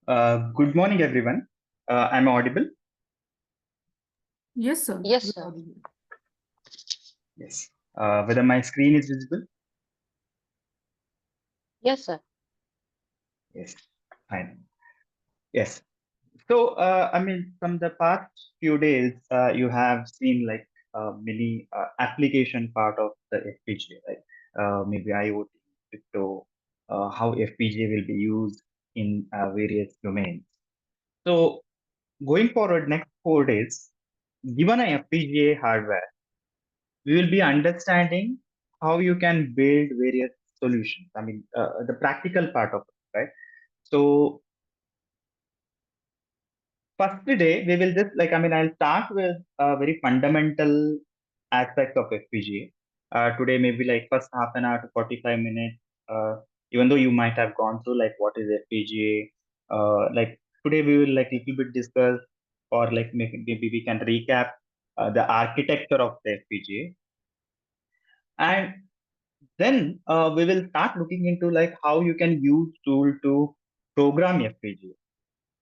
Good morning, everyone. I'm audible. Yes, sir. Yes, You're sir. audible. Yes. Whether my screen is visible? Yes, sir. Yes. Fine. Yes. So, from the past few days, you have seen like many application part of the FPGA, right? Maybe IoT, crypto, how FPGA will be used in various domains. So, going forward, next 4 days, given a FPGA hardware, we will be understanding how you can build various solutions. The practical part of it, right? So first day, we will just I'll start with a very fundamental aspect of FPGA. Today, maybe like first half an hour to 45 minutes. Even though you might have gone through like what is FPGA, like today we will like little bit discuss or like maybe we can recap the architecture of the FPGA. And then we will start looking into like how you can use tool to program FPGA,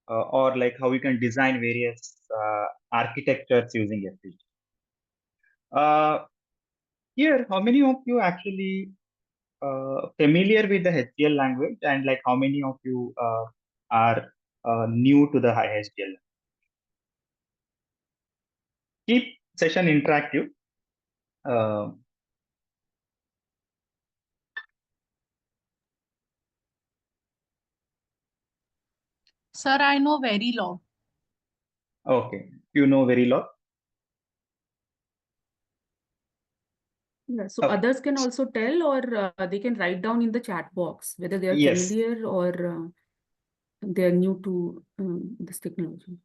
or like how you can design various architectures using FPGA. Here, how many of you actually familiar with the HDL language, and like how many of you are new to the high HDL? Keep session interactive. Uh, Sir, I know Verilog. okay, you know very lot. Yeah, so Okay. others can also tell, or they can write down in the chat box whether they are Yes. familiar or they are new to this technology.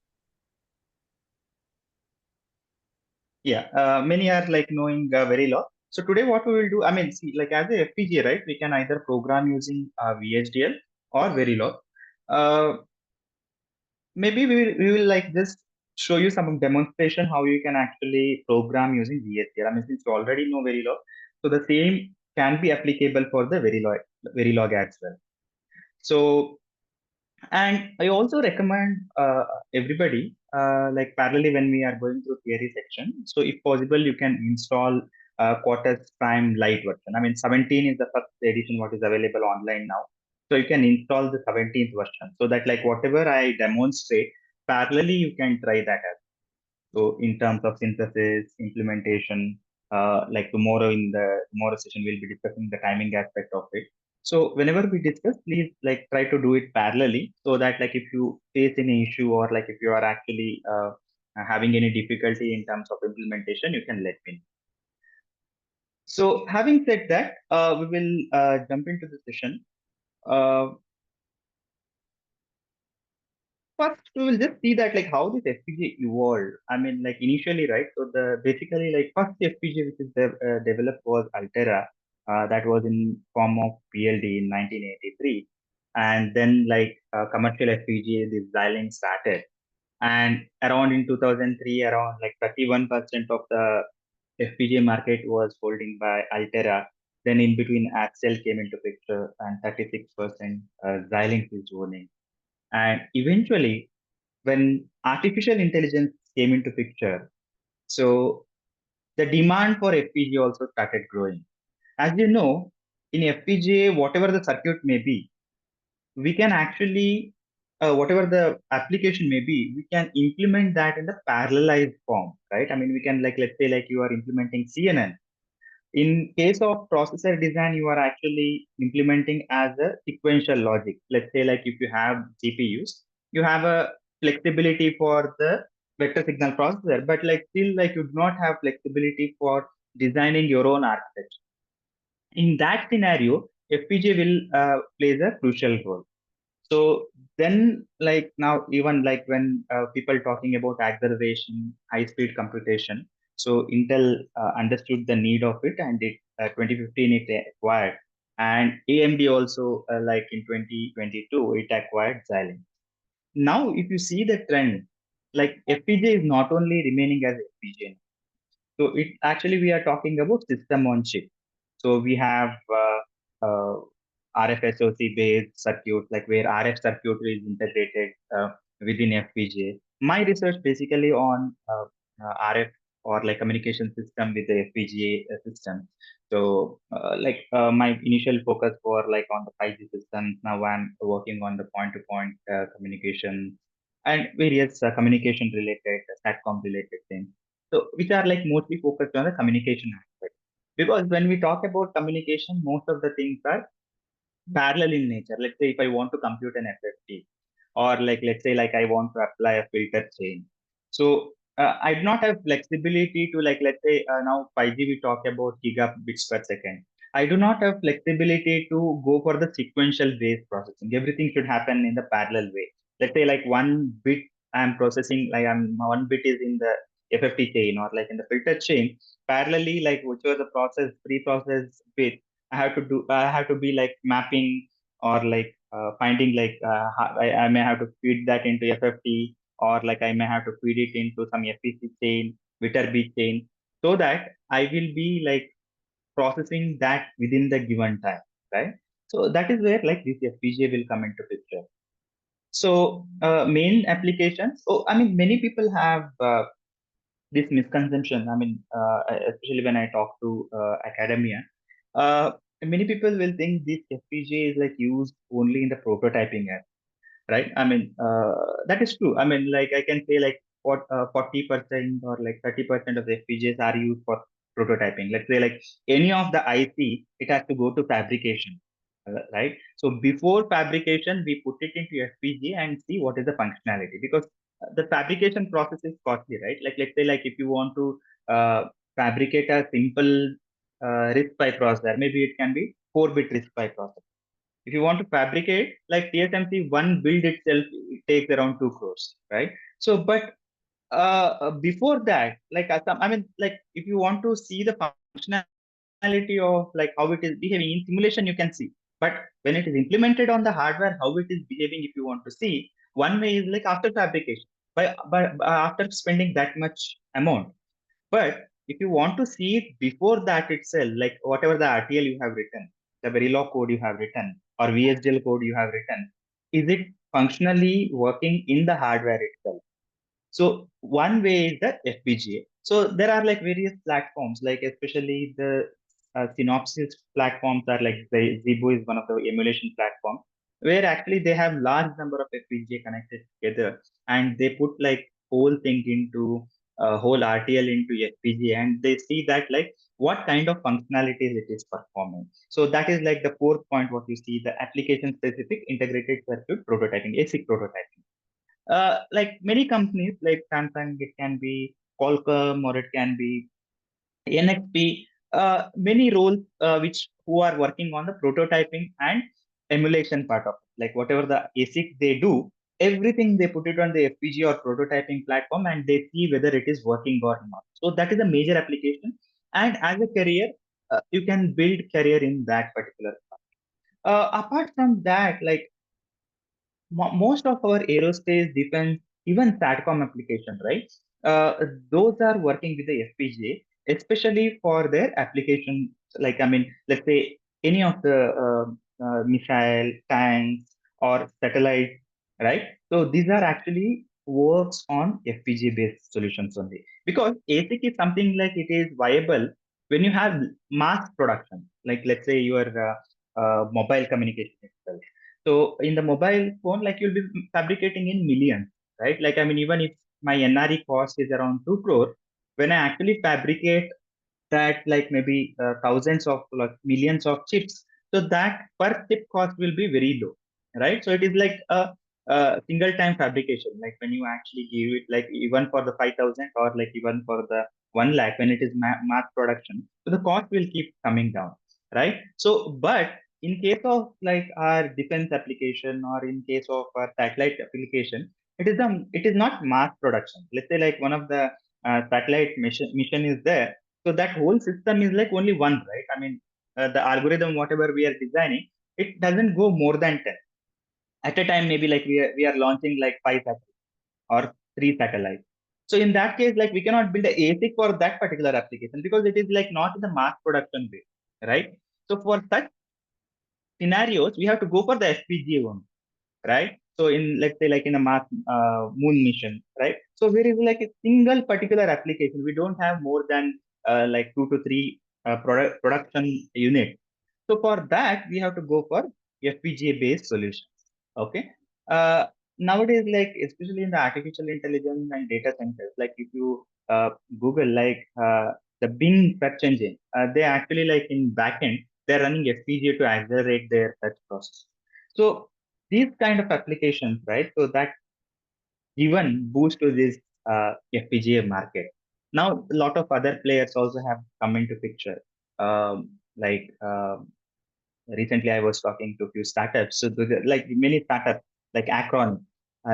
Yeah, many are like knowing Verilog. So today, what we will do, see, like as a FPGA, right? We can either program using VHDL or Verilog. Uh, Maybe we will like just show you some demonstration how you can actually program using VHDL. Since you already know Verilog, so the same can be applicable for the Verilog as well. So, and I also recommend everybody, like parallelly when we are going through theory section. So if possible, you can install Quartus Prime Lite version. 17 is the first edition what is available online now. So you can install the 17th version so that like whatever I demonstrate, parallelly you can try that as so in terms of synthesis, implementation, like tomorrow session, we'll be discussing the timing aspect of it. So whenever we discuss, please like try to do it parallelly so that like if you face any issue or like if you are actually having any difficulty in terms of implementation, you can let me know. So having said that, we will jump into the session. Uh, First, we will just see that like how this FPGA evolved. Like initially, right? So the basically like first FPGA which is developed was Altera. That was in form of PLD in 1983, and then like commercial FPGA, this Xilinx started, and around in 2003, around like 31% of the FPGA market was holding by Altera. Then in between, Axel came into picture, and 36% Xilinx is owning. And eventually, when artificial intelligence came into picture, so the demand for FPGA also started growing. As you know, in FPGA, whatever the circuit may be, we can actually, whatever the application may be, we can implement that in the parallelized form, right? We can like, let's say like you are implementing CNN. In case of processor design, you are actually implementing as a sequential logic. Let's say like if you have GPUs, you have a flexibility for the vector signal processor, but like still like you do not have flexibility for designing your own architecture. In that scenario, FPGA will plays a crucial role. So then, like now, even like when people talking about acceleration, high-speed computation, so Intel understood the need of it, and it 2015 it acquired, and AMD also like in 2022 it acquired Xilinx. Now, if you see the trend, like FPGA is not only remaining as FPGA, so it actually we are talking about system on chip. So we have RF-SoC based circuits, like where RF circuitry is integrated within FPGA. My research basically on RF or like communication system with the FPGA system. So my initial focus for like on the 5G systems. Now I'm working on the point-to-point communication and various communication related, SATCOM related things. So which are like mostly focused on the communication aspect. Because when we talk about communication, most of the things are parallel in nature. Let's say if I want to compute an FFT, or like let's say like I want to apply a filter chain. So I do not have flexibility to like let's say now 5G we talk about gigabits per second. I do not have flexibility to go for the sequential based processing. Everything should happen in the parallel way. Let's say like one bit I'm processing, like I'm one bit is in the FFT chain or like in the filter chain. Parallelly, like whichever the process pre-process bit I have to be like mapping or like finding like I may have to feed that into FFT, or like I may have to feed it into some FPC chain, Viterbi chain, so that I will be like processing that within the given time, right? So that is where like this FPGA will come into picture. So main applications. Oh, I mean, many people have this misconception. I mean, especially when I talk to academia, uh, many people will think this FPGA is like used only in the prototyping area, right? I mean, that is true. I mean, like I can say like what 40% or like 30% of the FPGAs are used for prototyping. Let's say like any of the IC, it has to go to fabrication, right? So before fabrication, we put it into FPGA and see what is the functionality, because the fabrication process is costly, right? Like let's say like if you want to fabricate a simple RISC-V processor, maybe it can be 4-bit RISC-V processor. If you want to fabricate, like TSMC, one build itself it takes around 2 crores, right? So, but before that, like I mean, like if you want to see the functionality of like how it is behaving in simulation, you can see. But when it is implemented on the hardware, how it is behaving, if you want to see, one way is like after fabrication, by after spending that much amount. But if you want to see it before that itself, like whatever the RTL you have written, the Verilog code you have written, or VHDL code you have written, is it functionally working in the hardware itself? So one way is the FPGA. So there are like various platforms, like especially the Synopsys platforms are like the Zibo is one of the emulation platforms, where actually they have large number of FPGA connected together, and they put like whole thing into whole RTL into FPGA, and they see that like what kind of functionalities it is performing. So that is like the fourth point, what you see, the application specific integrated circuit prototyping, ASIC prototyping. Like many companies like Samsung, it can be Qualcomm, or it can be NXP, many roles which who are working on the prototyping and emulation part of it. Like whatever the ASIC they do, everything they put it on the FPGA or prototyping platform, and they see whether it is working or not. So that is a major application. And as a career, you can build career in that particular. Apart from that, like most of our aerospace, defense, even SATCOM application, right? Those are working with the FPGA, especially for their application. Like, I mean, let's say any of the missile, tanks, or satellite, right? So these are actually works on FPGA based solutions only, because ASIC is something like it is viable when you have mass production. Like, let's say your mobile communication itself. So in the mobile phone, like you'll be fabricating in millions, right? Like, I mean, even if my NRE cost is around 2 crore, when I actually fabricate that, like maybe thousands of like millions of chips, so that per chip cost will be very low, right? So it is like a single time fabrication. Like when you actually give it, like even for the 5,000 or like even for the 1 lakh, when it is mass production, so the cost will keep coming down, right? So, but in case of like our defense application, or in case of our satellite application, it is not mass production. Let's say like one of the satellite mission is there, so that whole system is like only one, right? I mean, the algorithm whatever we are designing, it doesn't go more than 10 at a time. Maybe like we are launching like 5 satellites or 3 satellites. So in that case, like we cannot build a ASIC for that particular application, because it is like not in the mass production way, right? So for such scenarios, we have to go for the FPGA one, right? So in, let's say, like in a Mars moon mission, right? So there is like a single particular application. We don't have more than like 2 to 3 production units. So for that, we have to go for FPGA based solutions. Okay. Uh, Nowadays, like especially in the artificial intelligence and data centers, like if you Google like the Bing search engine, they actually like in backend they're running FPGA to accelerate their search process. So these kind of applications, right? So that given boost to this FPGA market. Now, a lot of other players also have come into picture. Like recently, I was talking to a few startups. So, like many startups, like Acron,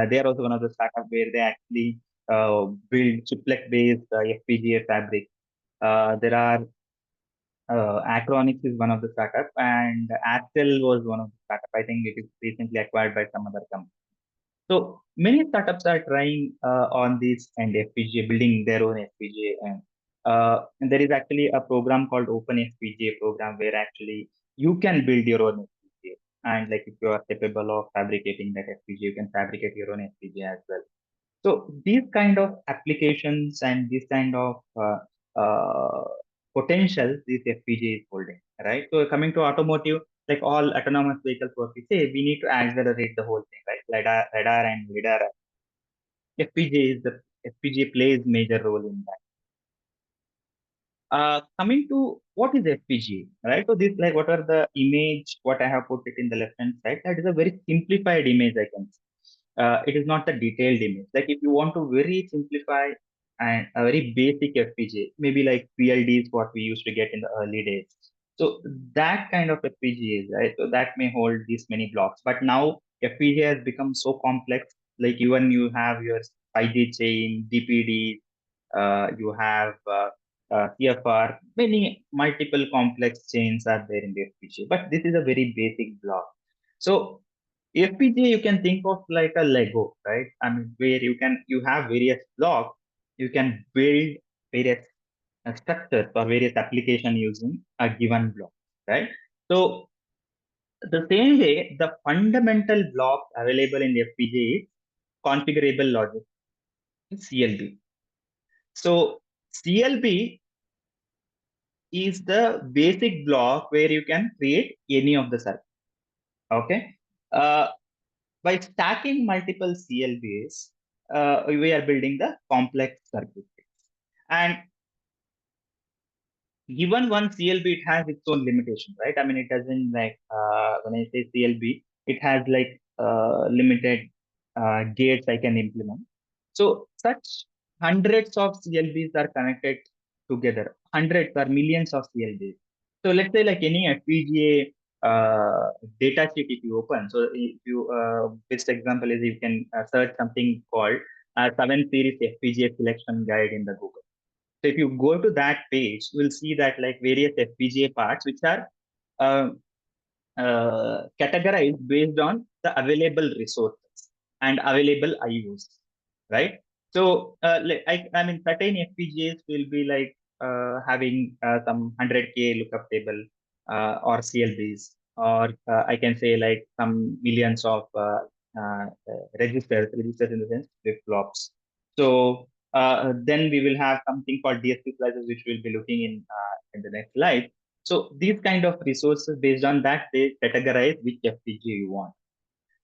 they are also one of the startups where they actually build chiplet-based FPGA fabric. There are Acronics is one of the startup, and Apple was one of the startup. I think it is recently acquired by some other company. So many startups are trying on this and FPGA, building their own FPGA. And there is actually a program called Open FPGA program where actually you can build your own FPGA. And like if you are capable of fabricating that FPGA, you can fabricate your own FPGA as well. So these kind of applications and this kind of potential this FPGA is holding, right? So coming to automotive, like all autonomous vehicles, what we say, we need to accelerate the whole thing, right? Radar and lidar. FPGA plays major role in that. Coming to what is FPGA, right? So this like what are the image, what I have put it in the left hand side, that is a very simplified image I can see. It is not the detailed image. Like if you want to very simplify and a very basic FPGA, maybe like PLDs, what we used to get in the early days. So that kind of FPGAs, right? So that may hold these many blocks. But now FPGA has become so complex. Like even you have your 5G chain, DPD, you have CFR, many multiple complex chains are there in the FPGA. But this is a very basic block. So FPGA you can think of like a Lego, right? I mean, where you have various blocks, you can build various structures or various application using a given block, right? So the same way, the fundamental block available in FPGA is configurable logic, CLB. So CLB is the basic block where you can create any of the circuit. Okay. Uh, by stacking multiple CLBs, we are building the complex circuit. And given one CLB, it has its own limitation, right? I mean, it doesn't like when I say CLB, it has like limited gates I can implement. So such hundreds of CLBs are connected together, hundreds or millions of CLBs. So let's say like any FPGA data sheet if you open. So if you best example is you can search something called 7 series FPGA selection guide in the Google. So if you go to that page, you will see that like various FPGA parts which are uh, categorized based on the available resources and available IOs, right? So I mean certain FPGAs will be like having some 100K lookup table or CLBs, or I can say like some millions of registers in the sense flip flops. So then we will have something called DSP slices, which we'll be looking in the next slide. So these kind of resources, based on that, they categorize which FPGA you want.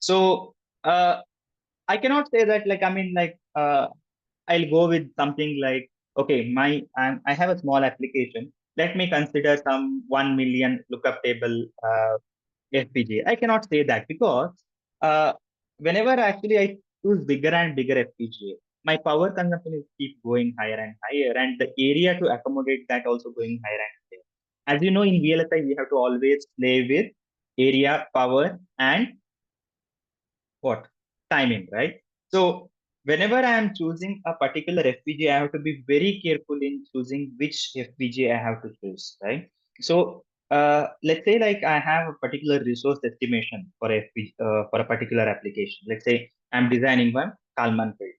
So I cannot say that like I mean like I'll go with something like okay, I have a small application. Let me consider some 1 million lookup table FPGA. I cannot say that because uh, whenever actually I choose bigger and bigger FPGA, my power consumption is keep going higher and higher, and the area to accommodate that also going higher and higher. As you know, in VLSI, we have to always play with area, power, and what timing, right? So whenever I am choosing a particular FPGA, I have to be very careful in choosing which FPGA I have to choose, right? So let's say like I have a particular resource estimation for for a particular application. Let's say I'm designing one Kalman filter.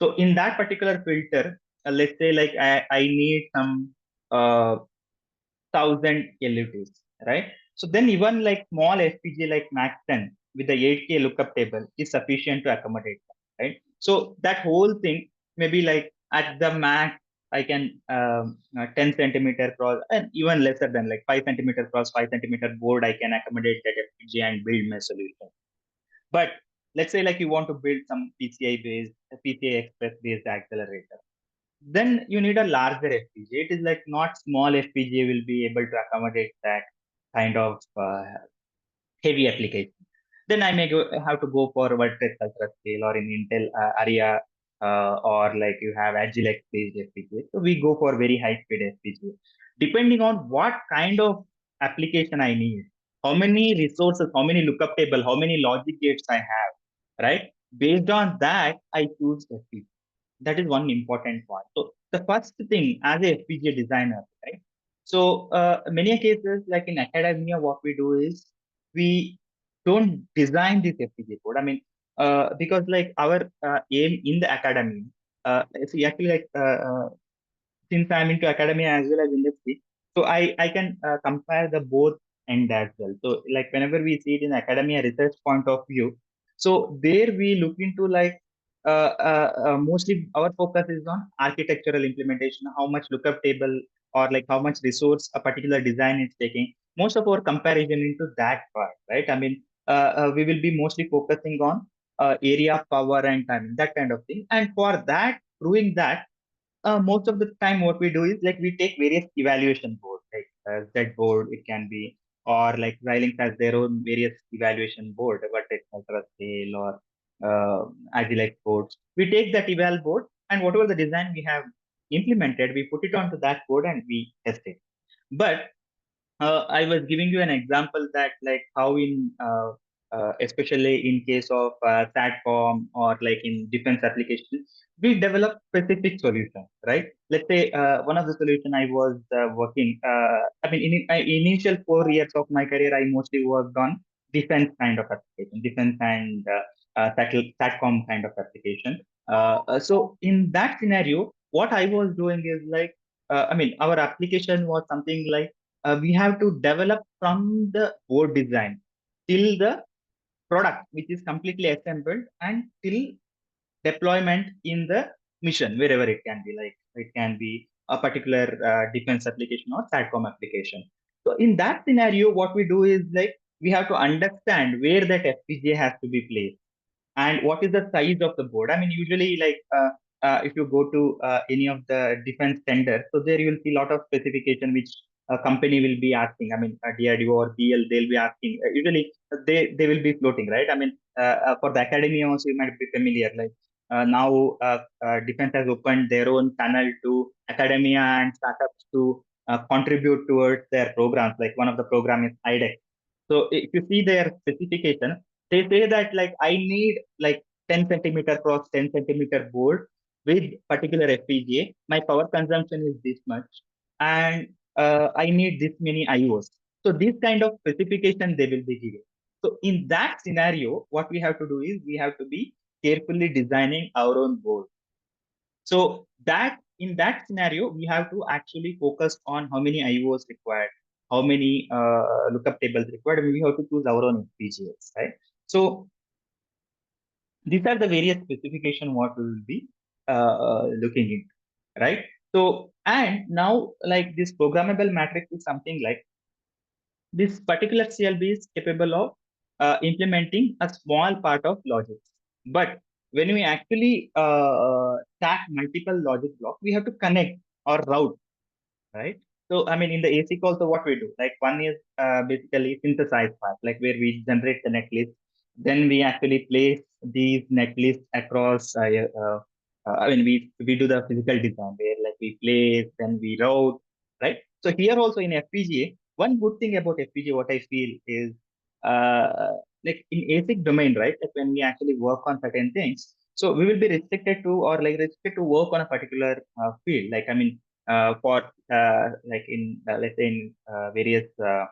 So in that particular filter, let's say like I need some 1,000 LUTs, right? So then even like small FPGA like Max 10 with the 8K lookup table is sufficient to accommodate that, right? So that whole thing maybe like at the max I can 10 centimeter cross and even lesser than like 5 centimeter cross 5 centimeter board I can accommodate that FPGA and build my solution. But let's say like you want to build some PCI Express based accelerator, then you need a larger FPGA. It is like not small FPGA will be able to accommodate that kind of heavy application. Then I may have to go for Vertex Ultra Scale or in Intel Aria or like you have Agilex based FPGA. So we go for very high speed FPGA. Depending on what kind of application I need, how many resources, how many lookup table, how many logic gates I have, right? Based on that, I choose FPGA. That is one important part. So the first thing as a FPGA designer, right? So many cases, like in academia, what we do is we don't design this FPGA code. I mean, because like our aim in the academy, see actually like since I'm into academia as well as industry, so I can compare the both end as well. So like whenever we see it in academia research point of view, so there we look into like mostly our focus is on architectural implementation, how much lookup table or like how much resource a particular design is taking. Most of our comparison into that part, right? I mean, we will be mostly focusing on area, power, and timing, that kind of thing. And for that, proving that most of the time what we do is like we take various evaluation boards like Z board it can be or like Xilinx has their own various evaluation board Vertex Ultra Scale or Agilex boards. We take that eval board and whatever the design we have implemented we put it onto that board and we test it. But I was giving you an example that like how in especially in case of SATCOM or like in defense applications, we develop specific solutions, right? Let's say one of the solution I was working. I mean, in initial 4 years of my career, I mostly worked on defense kind of application, defense and SATCOM kind of application. So in that scenario, what I was doing is like, I mean, our application was something like we have to develop from the board design till the product which is completely assembled and till deployment in the mission wherever it can be like it can be a particular defense application or satcom application. So in that scenario what we do is like we have to understand where that fpga has to be placed and what is the size of the board. I mean, usually like if you go to any of the defense tenders, so there you will see a lot of specification which a company will be asking. I mean, DRDO or BL, they'll be asking. Usually they will be floating, right? I mean, for the academy also you might be familiar. Like now, defense has opened their own channel to academia and startups to contribute towards their programs. Like one of the program is IDEX. So if you see their specification, they say that like I need like 10 centimeter cross 10 centimeter board with particular FPGA. My power consumption is this much, and I need this many IOs. So this kind of specification they will be giving. So in that scenario, what we have to do is we have to be carefully designing our own board. So that in that scenario, we have to actually focus on how many IOs required, how many lookup tables required, and we have to choose our own FPGAs, right? So these are the various specification what we will be looking into, right? So and now like this programmable matrix is something like this particular CLB is capable of implementing a small part of logic. But when we actually stack multiple logic blocks, we have to connect or route, right? So, I mean, in the ASIC also what we do, like one is basically synthesize part, like where we generate the netlist. Then we actually place these netlists across, I mean, we do the physical design where like we place, then we route, right? So here also in FPGA, one good thing about FPGA, what I feel is, like in ASIC domain, right? Like when we actually work on certain things, so we will be restricted to or like restricted to work on a particular field. Like I mean, for like in let's say in various uh,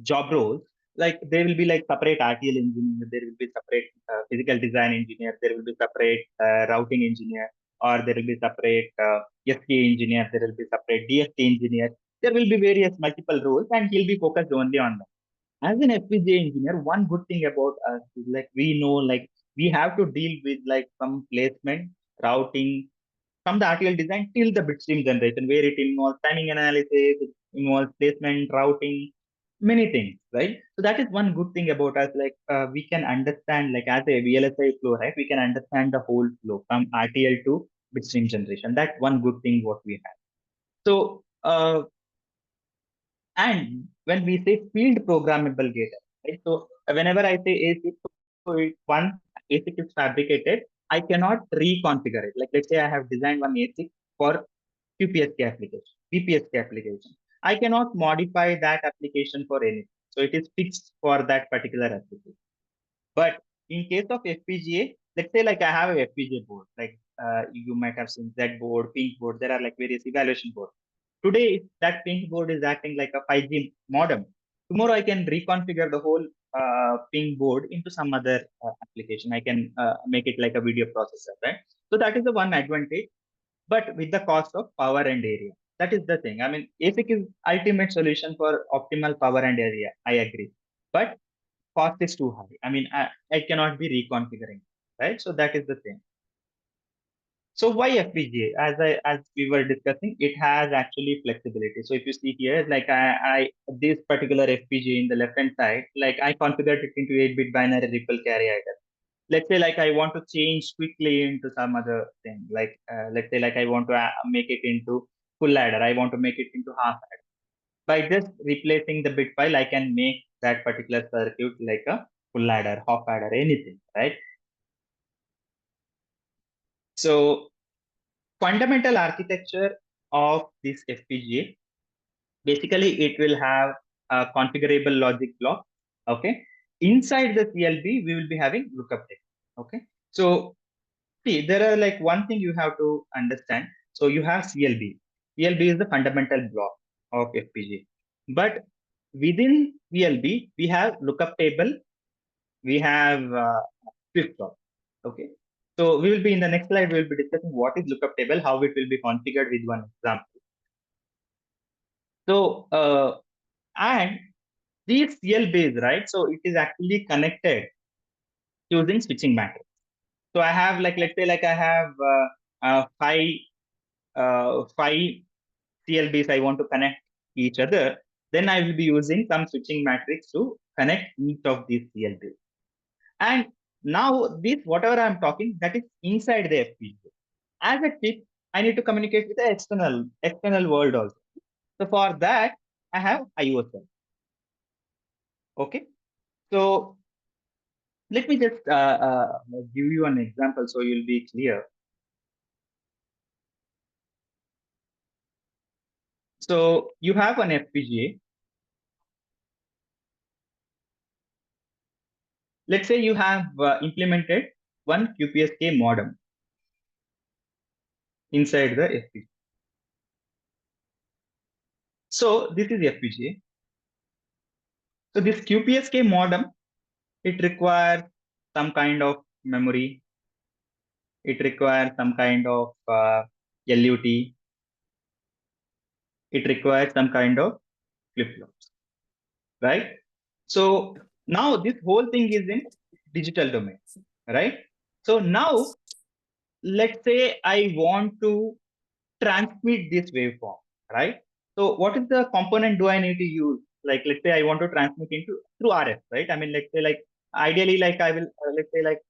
job roles, like there will be like separate RTL engineer, there will be separate physical design engineer, there will be separate routing engineer, or there will be separate SK engineer, there will be separate DST engineer. there will be various multiple roles, and he'll be focused only on that. As an FPGA engineer, one good thing about us is like we know like we have to deal with like some placement, routing, from the RTL design till the bitstream generation, where it involves timing analysis, it involves placement, routing, many things, right? So that is one good thing about us. Like we can understand, like as a VLSI flow, right? We can understand the whole flow from RTL to bitstream generation. That's one good thing what we have. So and when we say field programmable gate, right? So whenever I say ASIC, so once ASIC is fabricated, I cannot reconfigure it. Like let's say I have designed one ASIC for QPSK application, BPSK application. I cannot modify that application for anything. So it is fixed for that particular application. But in case of FPGA, let's say like I have a FPGA board, like you might have seen Z board, Pink board. There are like various evaluation boards. Today, if that ping board is acting like a 5G modem, tomorrow I can reconfigure the whole ping board into some other application. I can make it like a video processor, right? So that is the one advantage, but with the cost of power and area. That is the thing. I mean, ASIC is ultimate solution for optimal power and area. I agree, but cost is too high. I mean, I cannot be reconfiguring, right? So that is the thing. So why FPGA? As we were discussing, it has actually flexibility. So if you see here, like I this particular FPGA in the left hand side, like I configured it into 8-bit binary ripple carry either. Let's say like I want to change quickly into some other thing. Like let's say like I want to make it into full adder. I want to make it into half adder. By just replacing the bit file, I can make that particular circuit like a full adder, half adder, anything, right? So fundamental architecture of this FPGA, basically it will have a configurable logic block. Okay. Inside the CLB, we will be having lookup table. Okay. So see, there are like one thing you have to understand. So you have CLB. CLB is the fundamental block of FPGA. But within CLB, we have lookup table, we have flip flop. Okay. So we will be in the next slide, we will be discussing what is lookup table, how it will be configured with one example. So, and these CLBs, right? So it is actually connected using switching matrix. So I have like, let's say like I have five CLBs I want to connect each other. Then I will be using some switching matrix to connect each of these CLBs. And now this, whatever I'm talking, that is inside the FPGA. As a chip, I need to communicate with the external world also. So for that, I have IO cell. Okay. So let me just give you an example so you'll be clear. So you have an FPGA. Let's say you have implemented one QPSK modem inside the FPGA. So this is FPGA. So this QPSK modem, it requires some kind of memory. It requires some kind of LUT. It requires some kind of flip-flops, right? So now this whole thing is in digital domain, right? So now let's say I want to transmit this waveform, right? So what is the component do I need to use? Like let's say I want to transmit into through RF, right? I mean, let's say like ideally like I will let's say like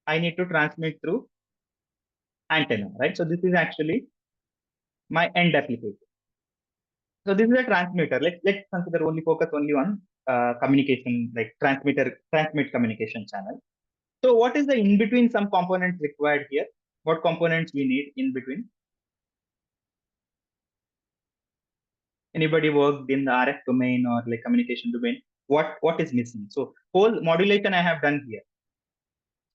I need to transmit through antenna, right? So this is actually my end application. So this is a transmitter. Let's consider only focus only on communication, like transmit communication channel. So what is the in between some components required here? What components we need in between? Anybody worked in the RF domain or like communication domain? What is missing? So whole modulation I have done here.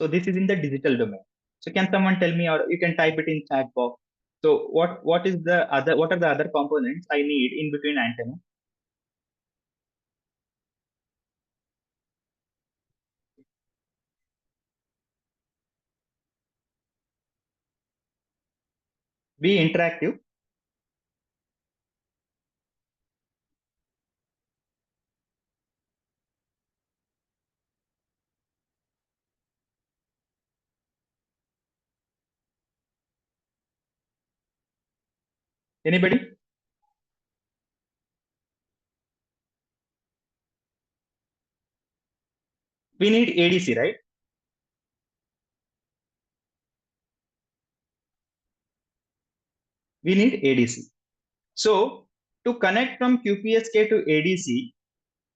So this is in the digital domain. So can someone tell me, or you can type it in chat box. So what is the other? What are the other components I need in between antenna? Be interactive. Anybody? We need ADC, right? We need ADC. So to connect from QPSK to ADC,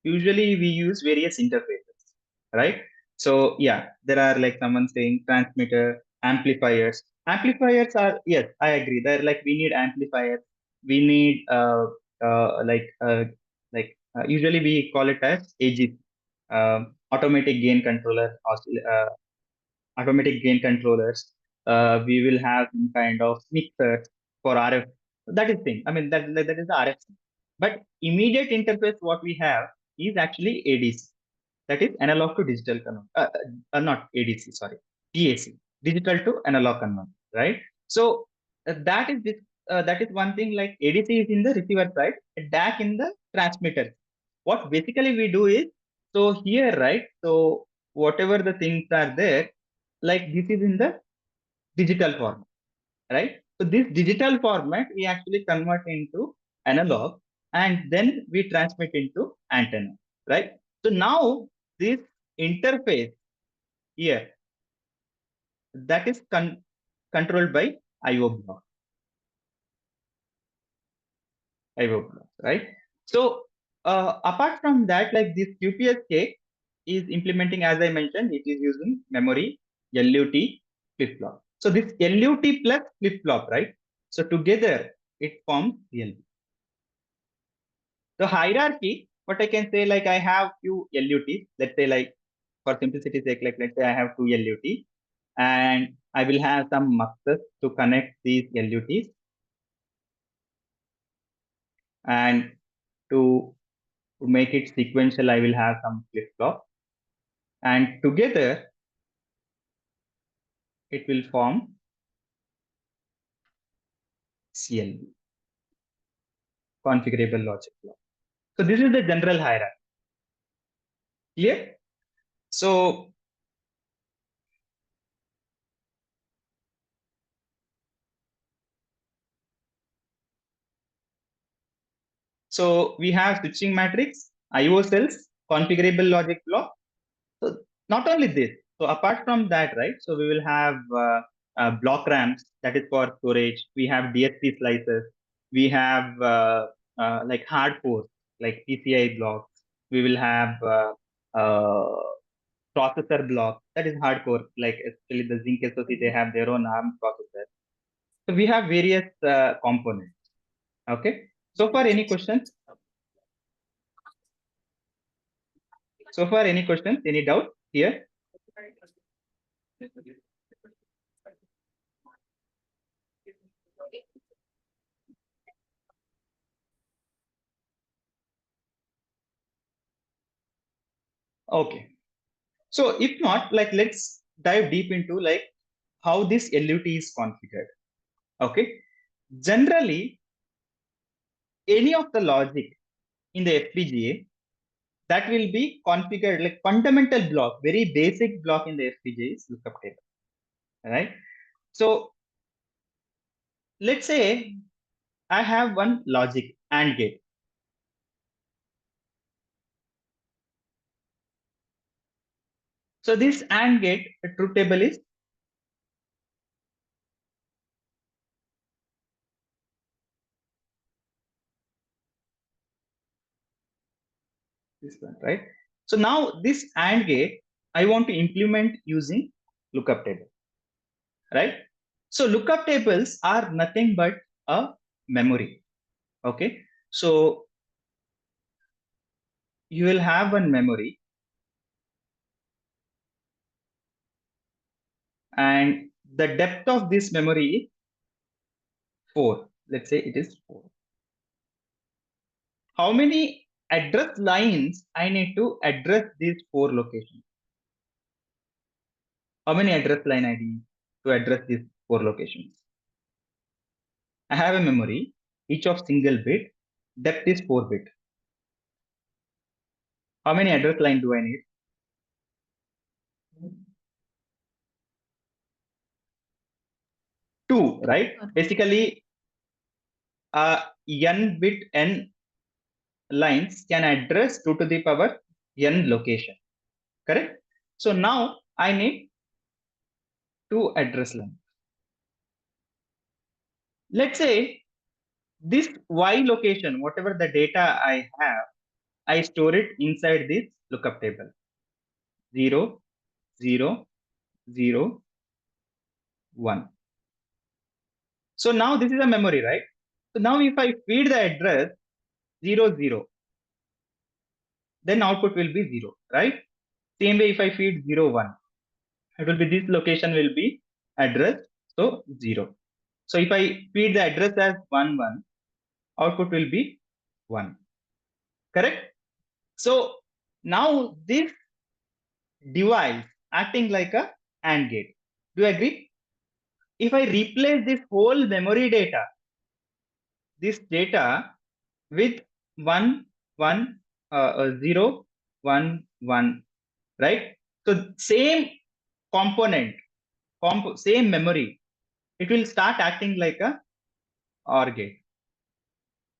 usually we use various interfaces, right? So yeah, there are like someone saying transmitter, amplifiers. Amplifiers are, yes, I agree. They're like we need amplifiers. We need usually we call it as AG, automatic gain controller, automatic gain controllers. We will have some kind of mixers for RF. That is thing. I mean that is the RF. But immediate interface what we have is actually ADC. That is analog to digital converter. Not ADC, sorry, DAC, digital to analog converter, right? So that is one thing. Like ADC is in the receiver side, DAC in the transmitter. What basically we do is, so here, right? So whatever the things are there, like this is in the digital format, right? So this digital format we actually convert into analog, and then we transmit into antenna, right? So now this interface here, that is controlled by IO block, IO block, right? So apart from that, like this QPSK is implementing, as I mentioned, it is using memory, LUT, flip-flop. So this LUT plus flip-flop, right? So together it forms LB. The hierarchy, what I can say, like I have few LUTs, let's say like for simplicity's sake, like let's say I have two LUTs and I will have some muxes to connect these LUTs, and to make it sequential, I will have some flip-flop, and together it will form CLB, configurable logic block. So this is the general hierarchy. Clear? So we have switching matrix, IO cells, configurable logic block. So not only this, so apart from that, right? So we will have block ramps, that is for storage. We have DSP slices. We have like hard cores, like PCI blocks. We will have processor block, that is hardcore. Like especially the Zinc SoC, they have their own ARM processor. So we have various components. Okay. So far, any questions? So far, any questions? Any doubt here? Okay. So if not, like let's dive deep into like how this LUT is configured. Okay. Generally, any of the logic in the FPGA that will be configured, like fundamental block, very basic block in the FPGA is lookup table. Right. So let's say I have one logic AND gate. So this AND gate, the truth table is this one, right? So now this AND gate, I want to implement using lookup table, right? So lookup tables are nothing but a memory. Okay. So you will have one memory, and the depth of this memory is 4. Let's say it is 4. How many address lines I need to address these 4 locations? How many address line I need to address these 4 locations? I have a memory, each of single bit, depth is 4 bit. How many address line do I need? 2, right? Basically, n bit n lines can address 2 to the power n location. Correct? So now I need 2 address lines. Let's say this y location, whatever the data I have, I store it inside this lookup table. 0, 0, 0, 1. So now this is a memory, right? So now if I feed the address 0, 0, then output will be 0, right? Same way if I feed 0, 1, it will be this location will be addressed, so 0. So if I feed the address as 1, 1, output will be 1. Correct? So now this device acting like a AND gate. Do you agree? If I replace this whole memory data, this data with 1, 1, 0, 1, 1, right? So same component, same memory, it will start acting like a OR gate.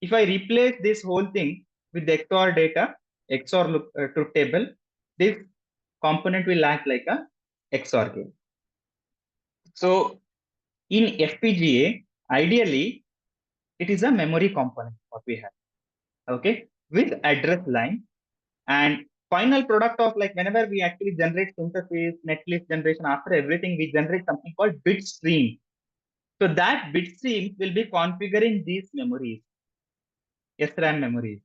If I replace this whole thing with the XOR data, XOR truth table, this component will act like a XOR gate. So in FPGA, ideally, it is a memory component what we have, okay, with address line, and final product of like whenever we actually generate synthesis, netlist generation, after everything, we generate something called bit stream. So that bit stream will be configuring these memories, SRAM memories,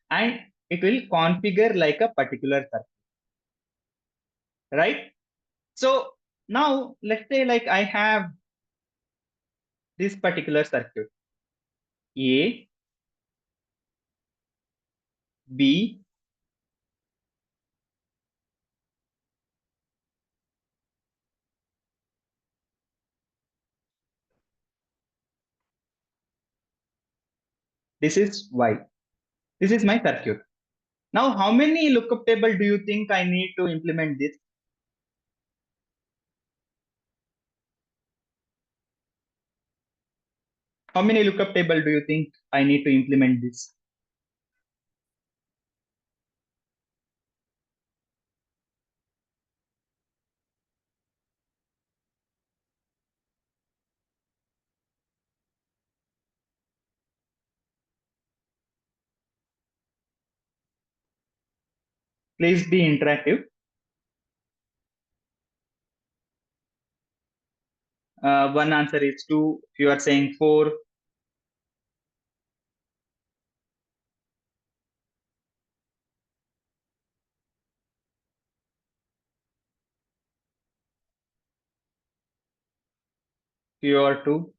and it will configure like a particular circuit, right? So now let's say like I have this particular circuit A, B, this is Y. This is my circuit. Now, how many lookup table do you think I need to implement this? How many lookup table do you think I need to implement this? Please be interactive. One answer is 2. If you are saying 4, if you are 2.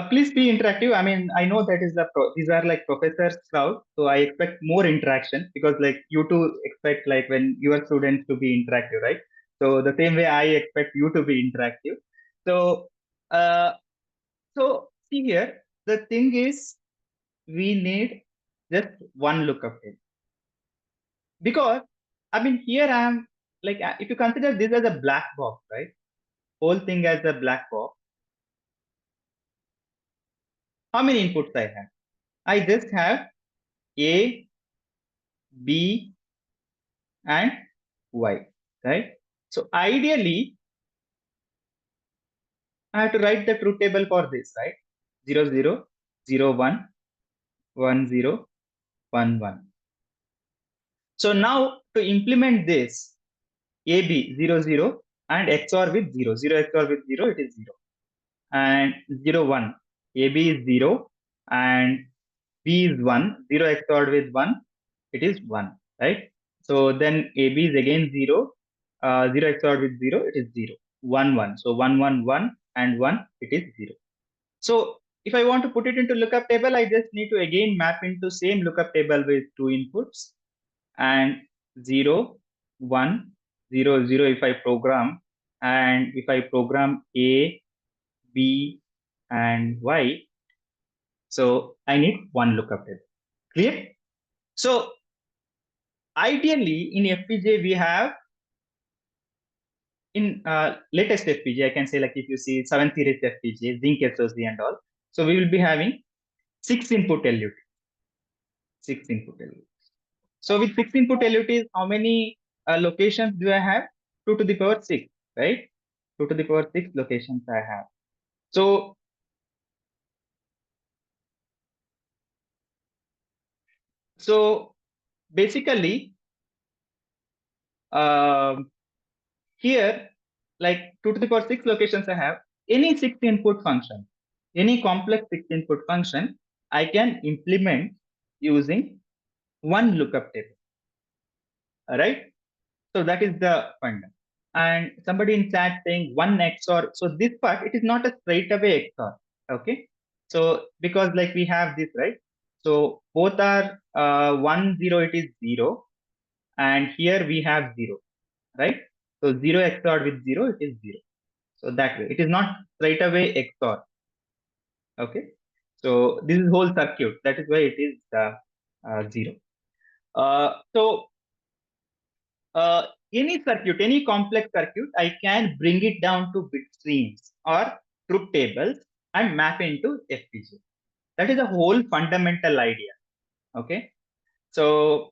Please be interactive. I mean, I know that is these are like professors crowd, so I expect more interaction because like you two expect like when your students to be interactive, right? So the same way I expect you to be interactive. So, uh, so see here, the thing is we need just one lookup table because I mean here I am like if you consider this as a black box, right? Whole thing as a black box. How many inputs I have? I just have A, B, and Y, right? So ideally, I have to write the truth table for this, right? 0, 0, 0, 1, 1, 0, 1, 1. So now to implement this, AB 0, 0 and XOR with 0, 0 XOR with 0, it is 0. And 0, 1, AB is 0 and B is 1, 0 XOR with 1, it is 1, right? So then AB is again 0, 0 XOR with 0, it is 0, 1, 1. So 1, 1, 1 and 1, it is 0. So if I want to put it into lookup table, I just need to again map into same lookup table with 2 inputs and 0, 1, 0, 0 if I program, and if I program A, B, and Y, so I need one lookup table. Clear? So ideally in FPGA we have in latest FPGA, I can say like if you see 7 series FPGA, Zinc SoC and all. So we will be having 6 input LUT. 6 input LUT. So with 6 input LUTs, how many locations do I have? 2 to the power 6, right? 2 to the power 6 locations I have. So basically, here, like 2 to the power 6 locations I have, any 6 input function, any complex 6 input function, I can implement using one lookup table. All right. So that is the funda. And somebody in chat saying one XOR. So this part, it is not a straight away XOR. Okay. So because like we have this, right? So both are 1, 0, it is 0. And here we have 0, right? So 0 XOR with 0, it is 0. So that way, it is not straight away XOR. Okay. So this is whole circuit. That is why it is 0. So any circuit, any complex circuit, I can bring it down to bit streams or truth tables and map into FPGA. That is a whole fundamental idea. Okay. So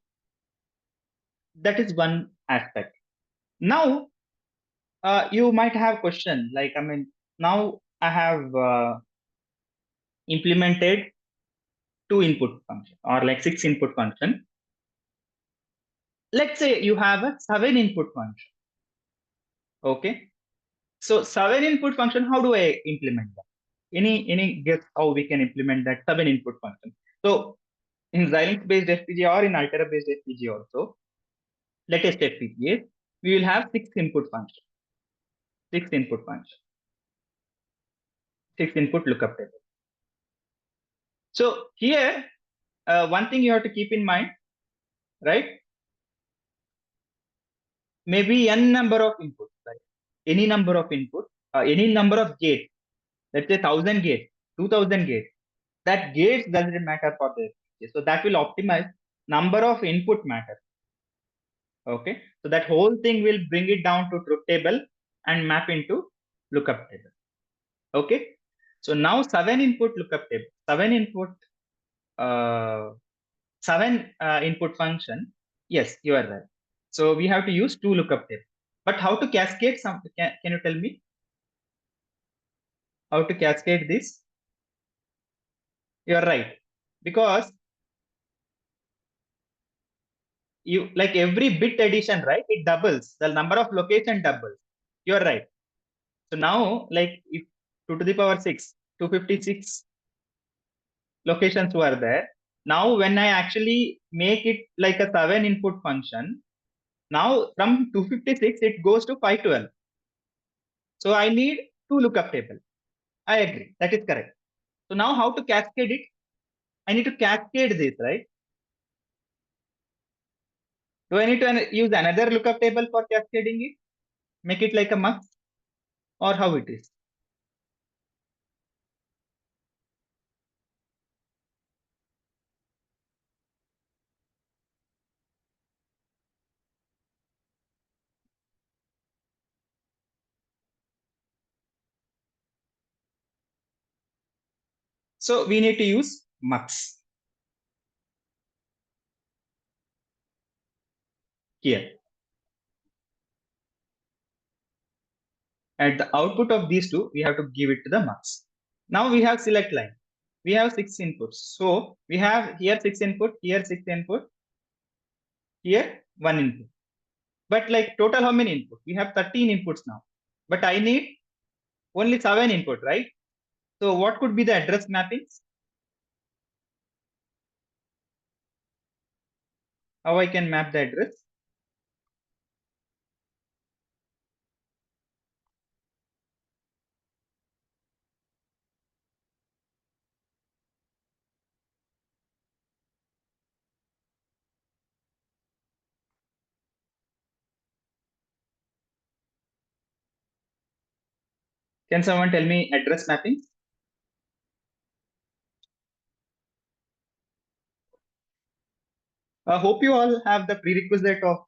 that is one aspect. Now, you might have question like, I mean, now I have implemented 2 input function or like 6 input function. Let's say you have a 7 input function. Okay. So 7 input function, how do I implement that? Any guess how we can implement that 7 input function? So in Xilinx based FPGA or in Altera based FPGA also, latest FPGA, we will have 6 input function. 6 input function. 6 input lookup table. So here, one thing you have to keep in mind, right? Maybe n number of inputs, right? Any number of inputs, any number of gates. Let's say 1000 gates, 2000 gates. That gates doesn't matter for the FPGA. So that will optimize number of input matter. Okay. So that whole thing will bring it down to truth table and map into lookup table. Okay. So now 7 input lookup table, 7 input, 7 input function. Yes, you are right. So we have to use 2 lookup tables. But how to cascade some? Can you tell me how to cascade this? You are right, because you like every bit addition, right? It doubles the number of location doubles. You are right. So now, like if 2 to the power 6, 256 locations were there. Now when I actually make it like a 7 input function, now from 256 it goes to 512. So I need 2 lookup table. I agree. That is correct. So now how to cascade it? I need to cascade this, right? Do I need to use another lookup table for cascading it? Make it like a mux, or how it is? So we need to use mux here. At the output of these two, we have to give it to the mux. Now we have select line. We have 6 inputs. So we have here 6 input, here 6 input, here 1 input. But like total how many input? We have 13 inputs now. But I need only 7 input, right? So what could be the address mappings? How I can map the address? Can someone tell me address mappings? I hope you all have the prerequisite of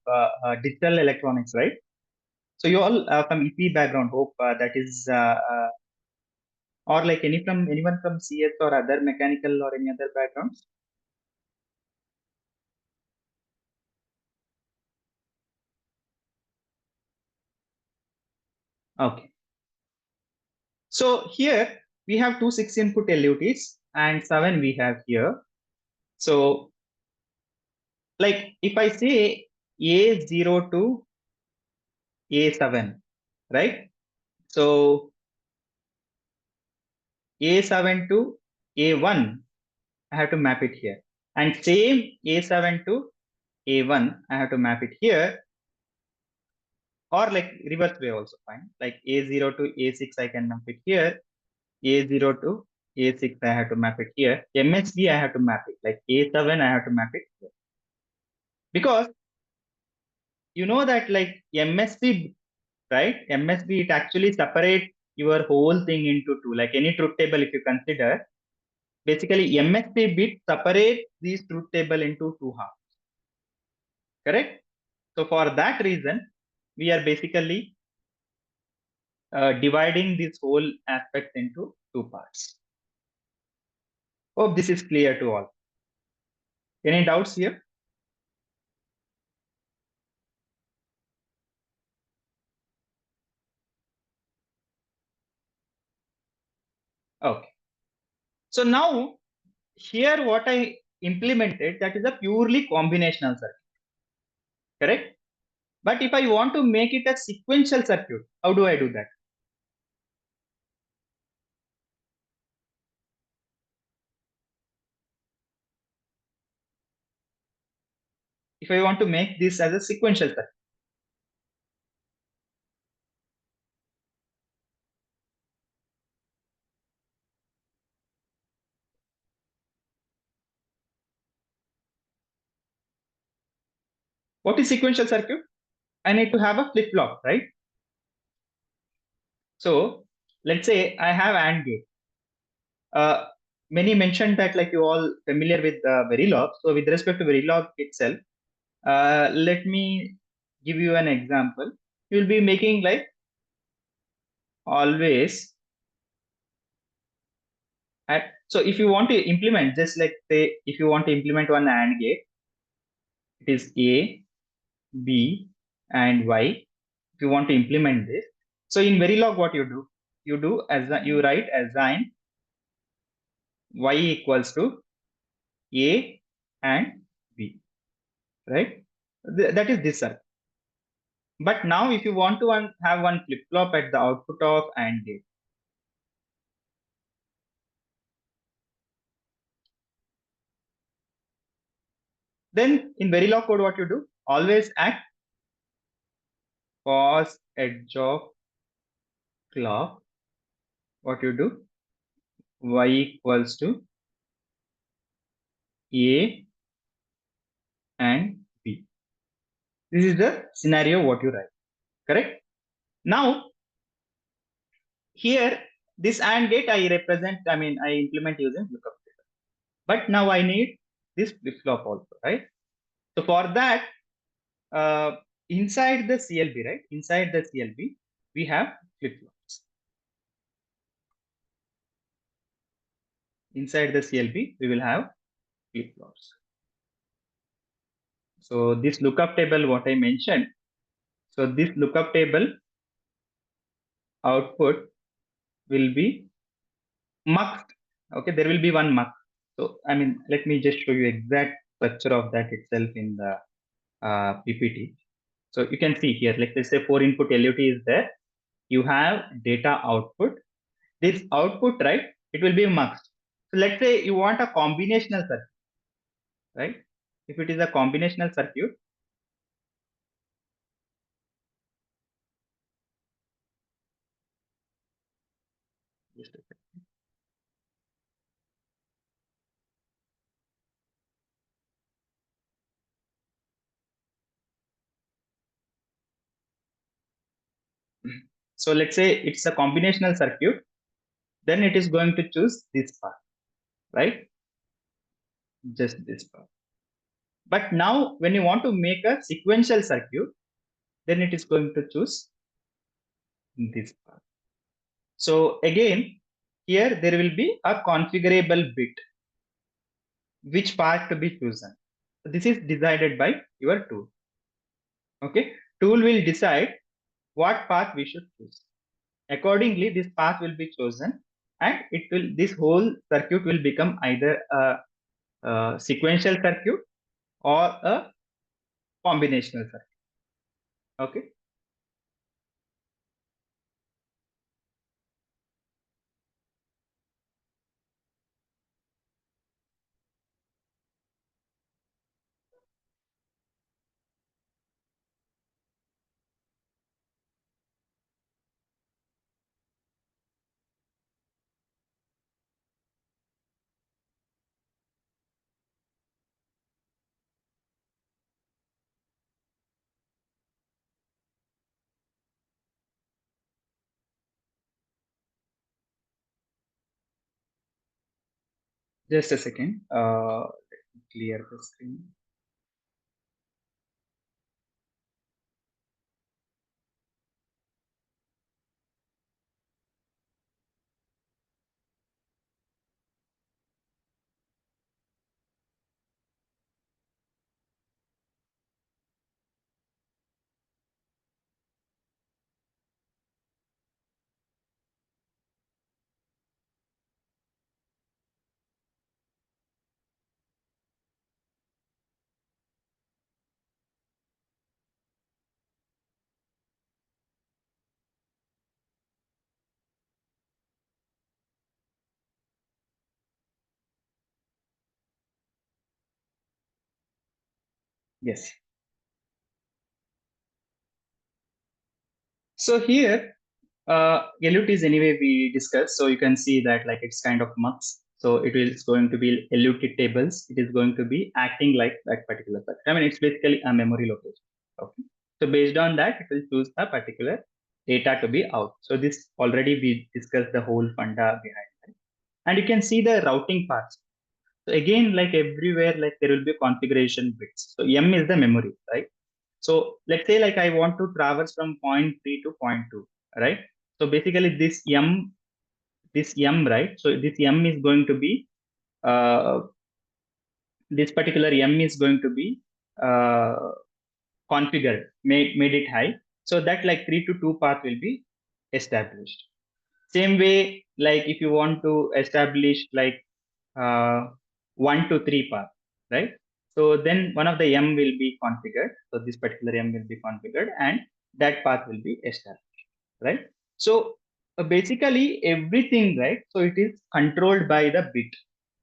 digital electronics, right? So you all from EP background, hope that is or like anyone from CS or other mechanical or any other backgrounds? Okay. So here we have two 6-input LUTs and 7 we have here. So like if I say A0 to A7, right? So A7 to A1, I have to map it here. And same A7 to A1, I have to map it here. Or like reverse way also fine. Like A0 to A6, I can map it here. A0 to A6, I have to map it here. MSB, I have to map it. Like A7, I have to map it here. Because you know that like MSB, right? MSB, it actually separates your whole thing into two. Like any truth table, if you consider, basically MSB bit separates these truth table into two halves. Correct? So for that reason, we are basically dividing this whole aspect into two parts. Hope this is clear to all. Any doubts here? Okay. So now here what I implemented, that is a purely combinational circuit. Correct? But if I want to make it a sequential circuit, how do I do that? If I want to make this as a sequential circuit, what is sequential circuit? I need to have a flip-flop, right? So let's say I have AND gate. Many mentioned that like you all familiar with Verilog. So with respect to Verilog itself, let me give you an example. You will be making like always at, so if you want to implement, just like say if you want to implement one AND gate, it is A, B, and Y. If you want to implement this, so in Verilog, what you do as you write assign Y equals to A and B, right? That is this circuit. But now if you want to have one flip-flop at the output of AND gate, then in Verilog code, what you do? Always at pause edge of clock, what you do? Y equals to A and B. This is the scenario what you write, correct? Now, here, this AND gate I implement using lookup table. But now I need this flip-flop also, right? So for that, inside the CLB, right? Inside the CLB, we have flip-flops. Inside the CLB, we will have flip-flops. So this lookup table, what I mentioned, so this lookup table output will be mux. Okay, there will be one mux. So let me just show you exact structure of that itself in the PPT. So you can see here, like let's say 4 input LUT is there. You have data output. This output, right? It will be mux. So let's say you want a combinational circuit, right? If it is a combinational circuit, just a second. So let's say it's a combinational circuit, then it is going to choose this part, right? Just this part. But now when you want to make a sequential circuit, then it is going to choose this part. So again, here there will be a configurable bit, which path to be chosen. So this is decided by your tool. Okay, tool will decide what path we should choose. Accordingly, this path will be chosen, and this whole circuit will become either a sequential circuit or a combinational circuit. Okay. Just a second. Let me clear the screen. Yes. So here, LUT is anyway we discussed. So you can see that like it's kind of mux. So it is going to be LUT tables. It is going to be acting like that particular part. I mean, it's basically a memory location. Okay. So based on that, it will choose a particular data to be out. So this already we discussed the whole funda behind it. And you can see the routing parts. So again, like everywhere, like there will be configuration bits. So M is the memory, right? So let's say like I want to traverse from point 3 to point 2, right? So basically this M, right? So this M is going to be, this particular M is going to be uh, configured, made it high. So that like 3 to 2 path will be established. Same way, like if you want to establish like 1 to 3 path, right? So then one of the M will be configured. So this particular M will be configured and that path will be established, right? So basically everything, right? So it is controlled by the bit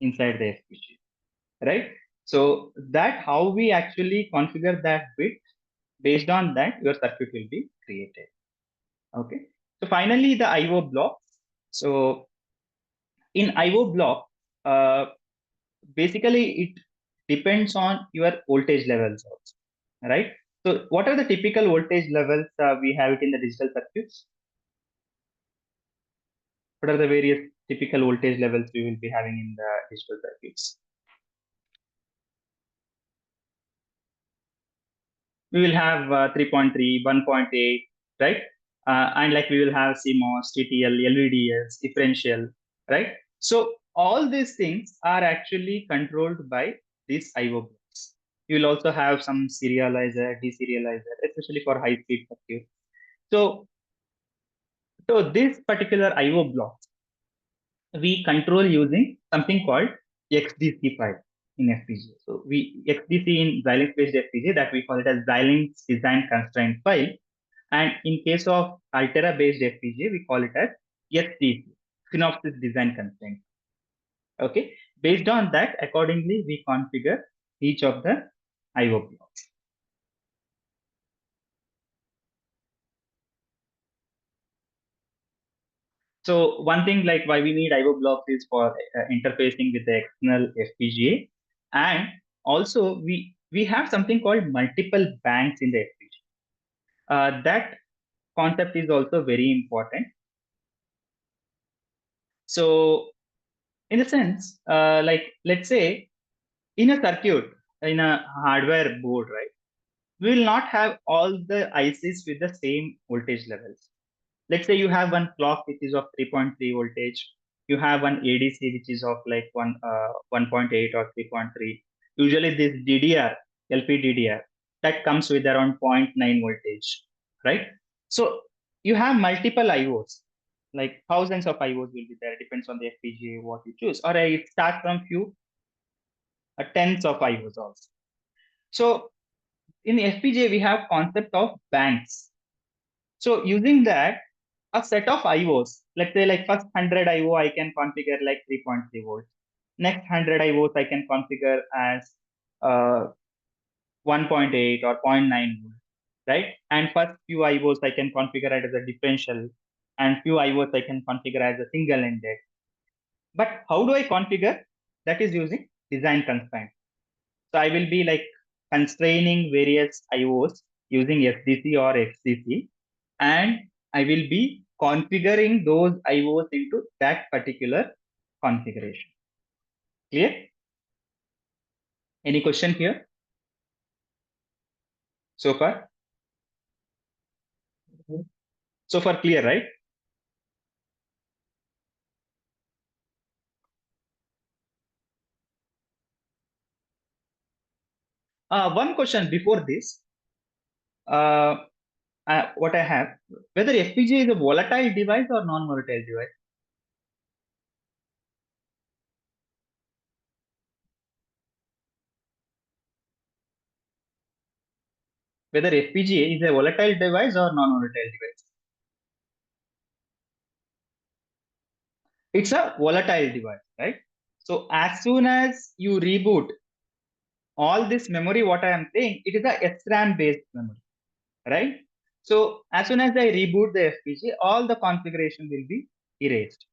inside the FPGA, right? So that how we actually configure that bit, based on that your circuit will be created. Okay. So finally the IO blocks. So in IO block, uh, basically it depends on your voltage levels also, right? So what are the typical voltage levels we have it in the digital circuits? What are the various typical voltage levels we will be having in the digital circuits? We will have 3.3, 1.8, right? And like we will have CMOS, TTL, LVDS, differential, right? So all these things are actually controlled by these IO blocks. You will also have some serializer, deserializer, especially for high speed circuit. So, so this particular IO block we control using something called XDC file in FPGA. So we XDC in Xilinx based FPGA, that we call it as Xilinx design constraint file. And in case of Altera based FPGA, we call it as SDC, Synopsys design constraint. Okay. Based on that, accordingly, we configure each of the IO blocks. So one thing like why we need IO blocks is for interfacing with the external FPGA, and also we have something called multiple banks in the FPGA. That concept is also very important. So in a sense, like let's say in a circuit, in a hardware board, right, we will not have all the ICs with the same voltage levels. Let's say you have one clock which is of 3.3 voltage, you have one ADC which is of like 1.8 or 3.3. Usually this DDR, LPDDR, that comes with around 0.9 voltage, right? So you have multiple IOs, like thousands of IOs will be there, depends on the FPGA what you choose, or it starts from few tens of IOs also. So in the FPGA we have concept of banks. So using that, a set of IOs, let's say like first 100 IO I can configure like 3.3 volts. Next 100 IOs I can configure as uh, 1.8 or zero point 0.9 volts, right? And first few IOs I can configure it as a differential, and few IOs I can configure as a single ended. But how do I configure? That is using design constraint. So I will be like constraining various IOs using SDC or XDC, and I will be configuring those IOs into that particular configuration. Clear? Any question here so far? So far clear, right? One question before this. Uh, what I have, whether FPGA is a volatile device or non-volatile device. Whether FPGA is a volatile device or non-volatile device. It's a volatile device, right? So as soon as you reboot all this memory, what I am saying, it is a SRAM based memory, right? So as soon as I reboot the FPGA, all the configuration will be erased.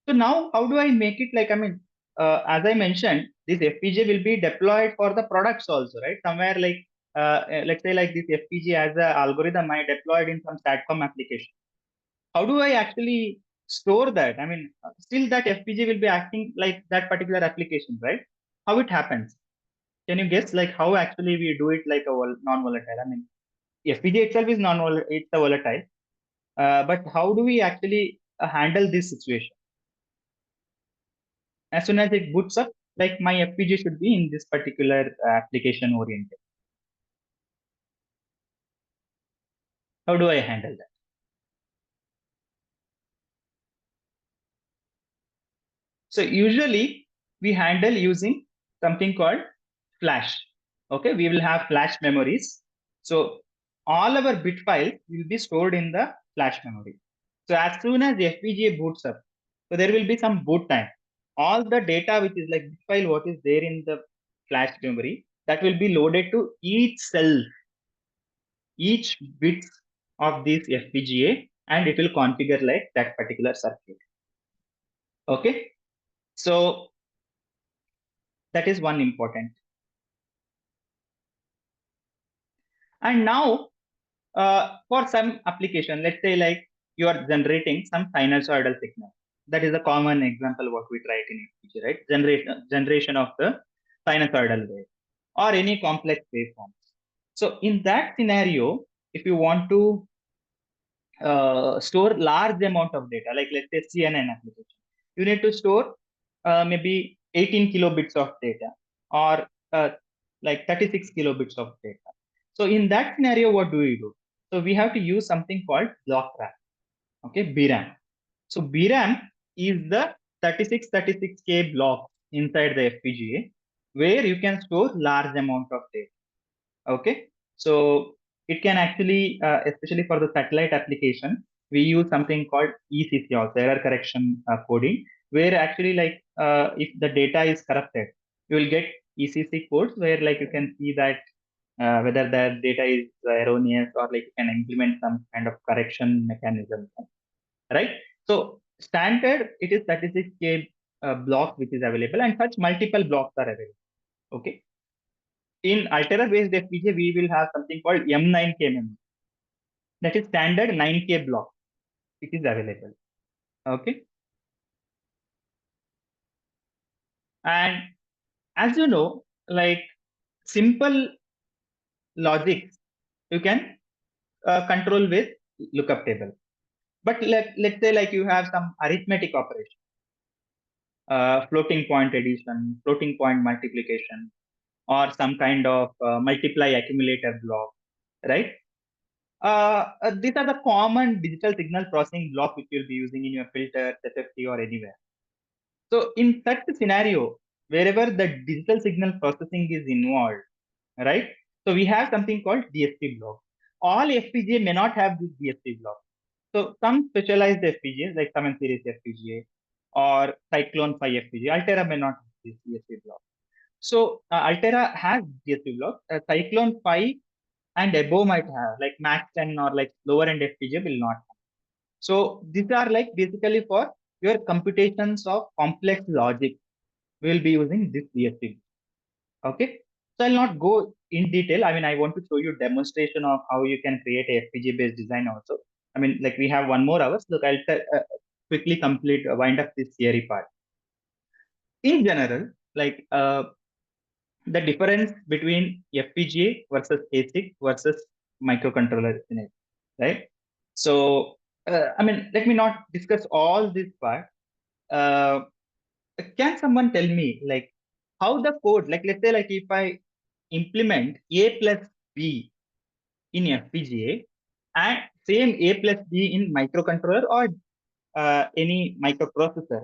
So now how do I make it like, I mean, as I mentioned, this FPGA will be deployed for the products also, right? Somewhere like, let's say like this FPGA as a algorithm I deployed in some SATCOM application. How do I actually store that? I mean, still that FPGA will be acting like that particular application, right? How it happens? Can you guess like how actually we do it like a non-volatile? I mean, FPGA itself is non-volatile, it's a volatile. But how do we actually handle this situation? As soon as it boots up, like my FPGA should be in this particular application oriented. How do I handle that? So usually we handle using something called flash. Okay, we will have flash memories. So all our bit files will be stored in the flash memory. So as soon as the FPGA boots up, so there will be some boot time. All the data which is like bit file, what is there in the flash memory, that will be loaded to each cell, each bit of this FPGA, and it will configure like that particular circuit. Okay, so that is one important. And now for some application, let's say like you are generating some sinusoidal signal. That is a common example what we try in FPGA, right? Generation of the sinusoidal wave or any complex waveforms. So in that scenario, if you want to store large amount of data, like let's say CNN application, you need to store maybe 18 kilobits of data or like 36 kilobits of data. So in that scenario, what do we do? So we have to use something called block RAM, okay, BRAM. So BRAM is the 36K block inside the FPGA where you can store large amount of data. Okay, so it can actually, especially for the satellite application, we use something called ECC also, error correction coding, where actually like if the data is corrupted, you will get ECC codes where like you can see that whether the data is erroneous or like you can implement some kind of correction mechanism, right? So standard, it is 36K block which is available, and such multiple blocks are available. Okay. In Altera based FPGA, we will have something called M9K memory. That is standard 9K block. It is available. Okay. And as you know, like simple logic, you can control with lookup table. But let's say like you have some arithmetic operation. floating point addition, floating point multiplication, or some kind of multiply accumulator block, right? These are the common digital signal processing block which you'll be using in your filters, SFT, or anywhere. So in such a scenario, wherever the digital signal processing is involved, right? So we have something called DSP block. All FPGA may not have this DSP block. So some specialized FPGAs like 7 series FPGA or Cyclone 5 FPGA, Altera may not have this DSP block. So Altera has DSP block. Cyclone 5 and above might have, like Max 10 or like lower end FPGA will not have. So these are like basically for your computations of complex logic. We will be using this DSP. Okay. So I'll not go in detail. I mean, I want to show you demonstration of how you can create a FPGA based design also. I mean, like we have 1 more hours. Look, I'll quickly complete, wind up this theory part. In general, like the difference between FPGA versus ASIC versus microcontroller, right? So, I mean, let me not discuss all this part. Uh, can someone tell me, like, how the code, like, let's say, like, if I implement A plus B in FPGA and same A plus B in microcontroller or any microprocessor.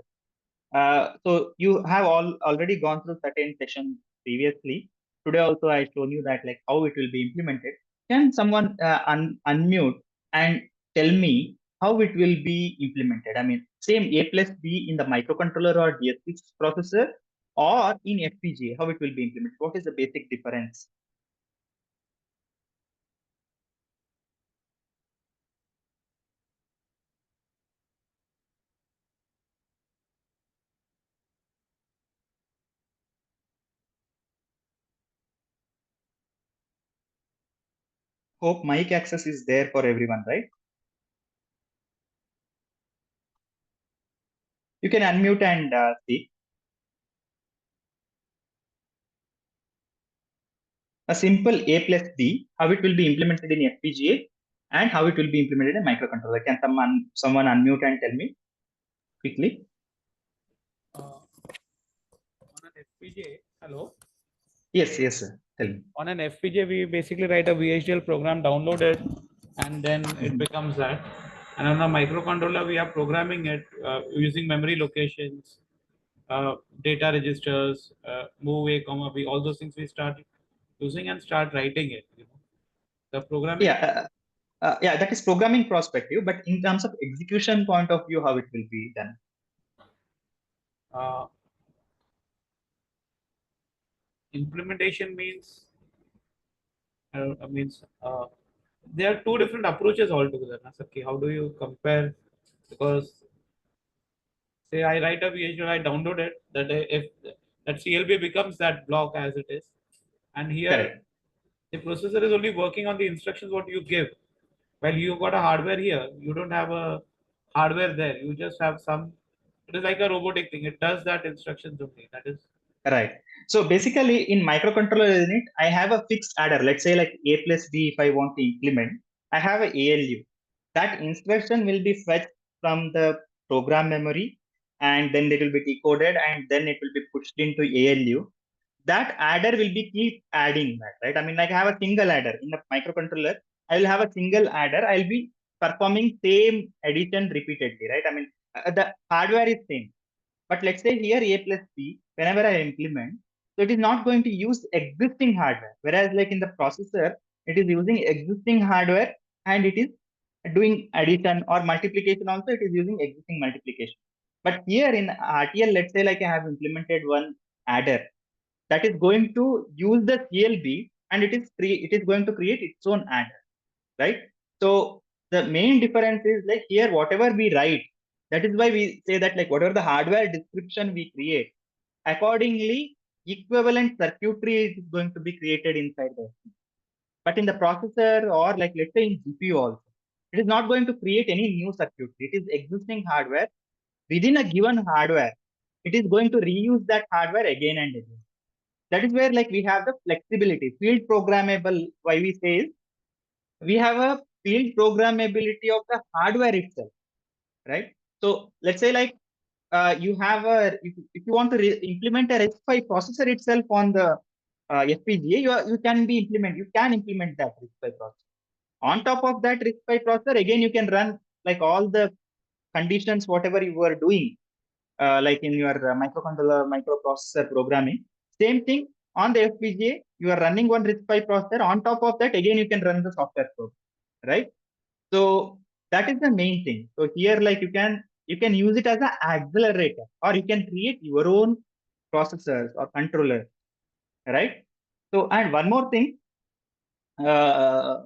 So you have already gone through certain sessions previously. Today also I shown you that like how it will be implemented. Can someone unmute and tell me how it will be implemented? I mean, same A plus B in the microcontroller or DSP processor or in FPGA, how it will be implemented? What is the basic difference? Hope mic access is there for everyone, right? You can unmute and speak. A simple A plus B, how it will be implemented in FPGA and how it will be implemented in microcontroller. Can someone unmute and tell me quickly? On an FPGA, hello. Yes, yes, sir. Tell me. On an FPGA, we basically write a VHDL program, download it, and then it becomes that. And on a microcontroller, we are programming it using memory locations, data registers, move A, comma B, all those things we start using and start writing it. The programming. Yeah, yeah, that is programming perspective, but in terms of execution point of view, how it will be done? Implementation means there are two different approaches altogether. Nasaki, how do you compare? Because say I write a VHDL, I download it. That if that CLB becomes that block as it is, and here Correct. the processor is only working on the instructions what you give. While you got a hardware here, you don't have a hardware there. You just have some. It is like a robotic thing. It does that instructions only. That is Right. So basically in microcontroller unit, I have a fixed adder. Let's say like A plus B, if I want to implement, I have a ALU. That instruction will be fetched from the program memory and then it will be decoded and then it will be pushed into ALU. That adder will be keep adding that, right? I mean, like I have a single adder in the microcontroller. I will have a single adder. I'll be performing same addition repeatedly, right? I mean, the hardware is same. But let's say here A plus B, whenever I implement, so it is not going to use existing hardware. Whereas like in the processor, it is using existing hardware and it is doing addition or multiplication also, it is using existing multiplication. But here in RTL, let's say like I have implemented one adder that is going to use the CLB and it is going to create its own adder, right? So the main difference is like here, whatever we write, that is why we say that like whatever the hardware description we create, accordingly, equivalent circuitry is going to be created inside the FPGA. But in the processor or like let's say in GPU also, it is not going to create any new circuitry. It is existing hardware within a given hardware. It is going to reuse that hardware again and again. That is where like we have the flexibility, field programmable. Why we say is we have a field programmability of the hardware itself, right? So let's say like you have if you want to implement a RISC-V processor itself on the FPGA, you can implement that RISC-V processor. On top of that RISC-V processor, again you can run like all the conditions whatever you were doing, like in your microcontroller microprocessor programming. Same thing on the FPGA, you are running one RISC-V processor. On top of that, again you can run the software program, right? So that is the main thing. So here, like you can use it as an accelerator, or you can create your own processors or controllers, right? So, and one more thing, uh,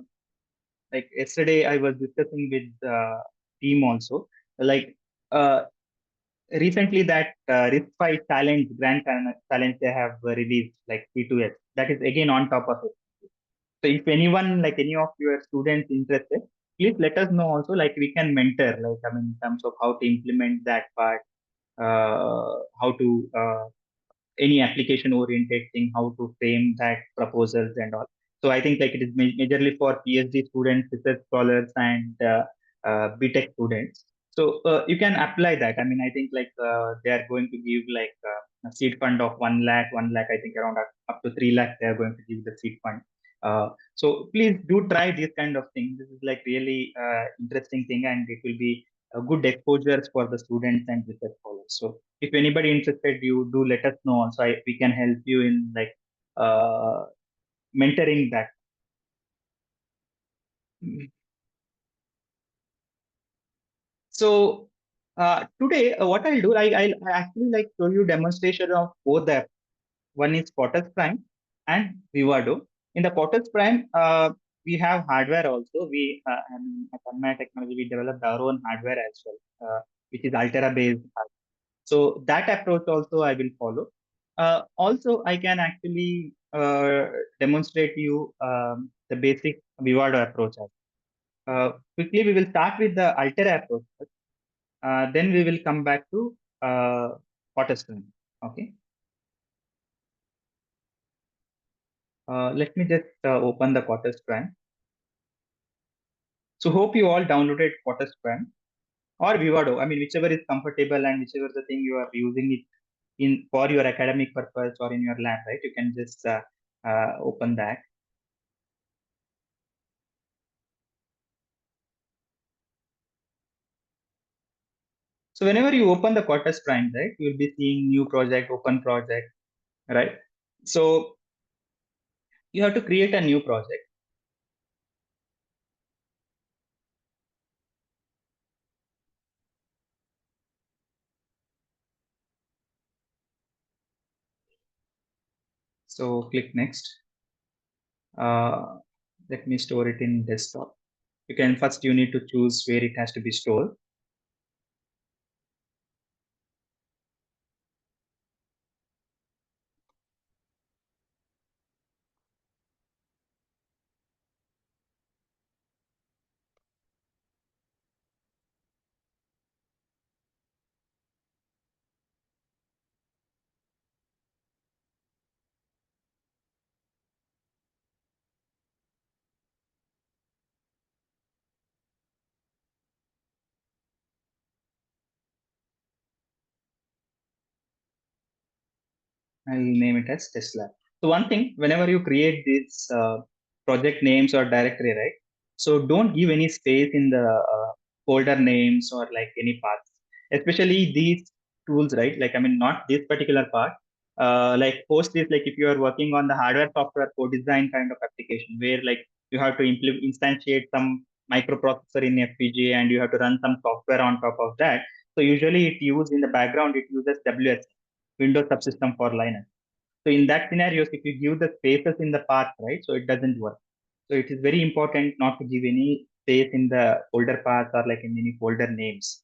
like yesterday I was discussing with team also, like uh, recently that RISC-V challenge challenge they have released, like C2S, that is again on top of it. So if anyone, like any of your students interested, please let us know also, like we can mentor, like I mean in terms of how to implement that part, how to any application oriented thing, how to frame that proposals and all. So I think like it is majorly for PhD students, research scholars, and BTech students. So you can apply that. I mean, I think like they are going to give like a seed fund of 1 lakh, 1 lakh. I think around up to 3 lakh they are going to give the seed fund. So please do try this kind of thing. This is like really interesting thing, and it will be a good exposures for the students and research scholars. So if anybody interested, you do let us know also. We can help you in like uh, mentoring that. So today, what I'll do, I actually like show you demonstration of both the apps. One is Quartus Prime and Vivado. In the Quartus Prime, we have hardware also. At Anmaya Technology, we developed our own hardware as well, which is Altera based. So that approach also I will follow. Also, I can actually demonstrate you the basic Vivado approach. Quickly, we will start with the Altera approach. Then we will come back to Waterstone. Okay. Let me just open the Waterstone. So hope you all downloaded Waterstone or Vivado. I mean, whichever is comfortable and whichever the thing you are using it in for your academic purpose or in your lab, right? You can just open that. So whenever you open the Quartus Prime, right, you'll be seeing new project, open project, right? So you have to create a new project. So click next. Let me store it in desktop. You need to choose where it has to be stored. I'll name it as test lab. So one thing, whenever you create these project names or directory, right? So don't give any space in the folder names or like any paths, especially these tools, right? Like, I mean, not this particular part. Like post this, like if you are working on the hardware software co-design kind of application where like you have to instantiate some microprocessor in FPGA and you have to run some software on top of that. So usually it uses in the background, it uses WS, Windows Subsystem for Linux. So in that scenarios, if you give the spaces in the path, right, so it doesn't work. So it is very important not to give any space in the folder path or like in any folder names.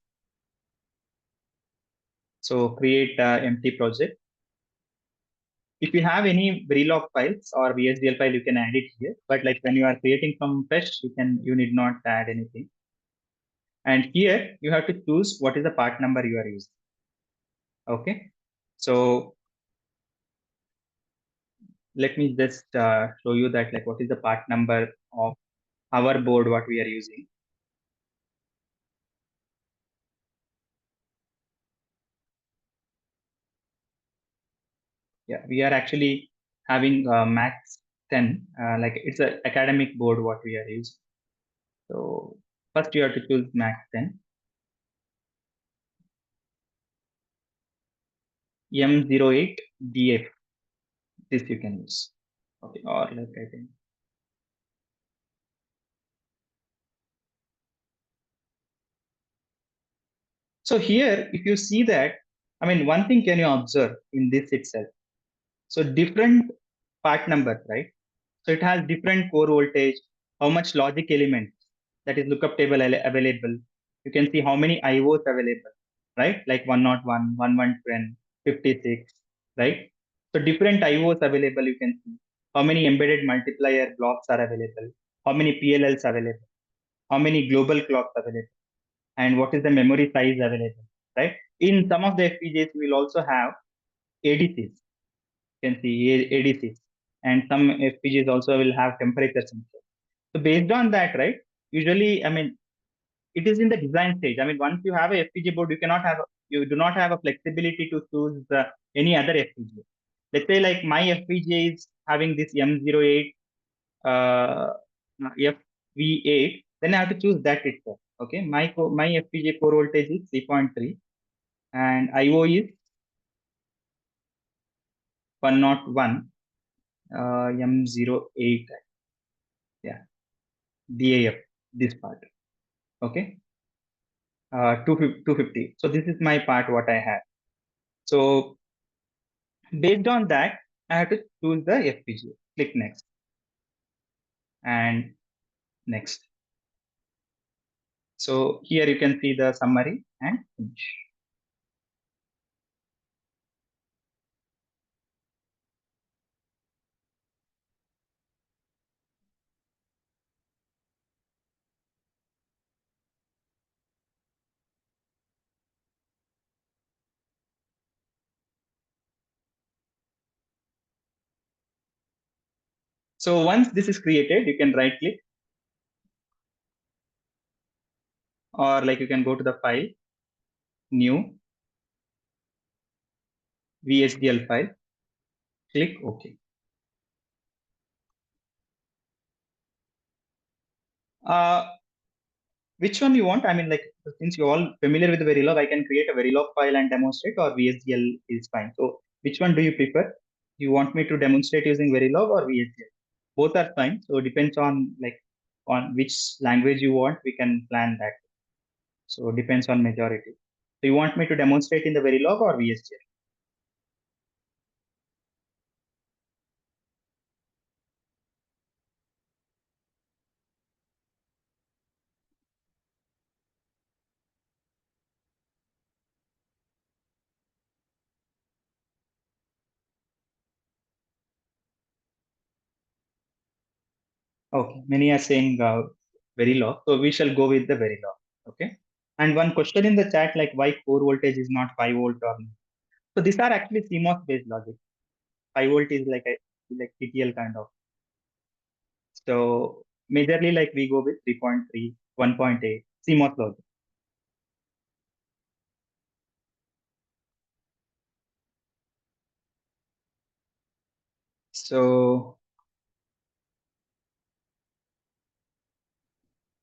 So create empty project. If you have any Verilog files or VSDL file, you can add it here. But like when you are creating from fresh, you need not add anything. And here you have to choose what is the part number you are using. Okay. So let me just show you that like what is the part number of our board what we are using. Yeah, we are actually having Max 10. Like it's an academic board what we are using. So first you have to choose Max 10. M08 DF. This you can use. Okay, or like I think. So here, if you see that, I mean, one thing can you observe in this itself? So different part numbers, right? So it has different core voltage, how much logic elements, that is lookup table available. You can see how many IOs available, right? Like 101, 1110, 56, right? So different IOs available, you can see how many embedded multiplier blocks are available, how many PLLs available, how many global clocks available, and what is the memory size available, right? In some of the FPGAs, we will also have ADCs. You can see ADCs, and some FPGAs also will have temperature sensor. So based on that, right? Usually, I mean, it is in the design stage. I mean, once you have a FPGA board, you do not have a flexibility to choose any other FPGA. Let's say like my FPGA is having this M08 FV8, then I have to choose that itself. Okay, my FPGA core voltage is 3.3 and IO is 101 M08. Yeah, DAF, this part. Okay, 250. So this is my part what I have. So based on that, I have to choose the FPGA. Click next and next. So here you can see the summary and finish. So once this is created, you can right click, or like you can go to the file, new, VHDL file, click OK. Which one you want? I mean, like, since you're all familiar with Verilog, I can create a Verilog file and demonstrate, or VHDL is fine. So which one do you prefer? You want me to demonstrate using Verilog or VHDL? Both are fine. So it depends on like on which language you want, we can plan that. So it depends on majority. So you want me to demonstrate in the Verilog or VHDL? Okay, many are saying Verilog. So we shall go with the Verilog. Okay. And one question in the chat, like why core voltage is not 5 volt or no? So these are actually CMOS based logic. 5 volt is like a like TTL kind of. So majorly like we go with 3.3, 1.8 CMOS logic. So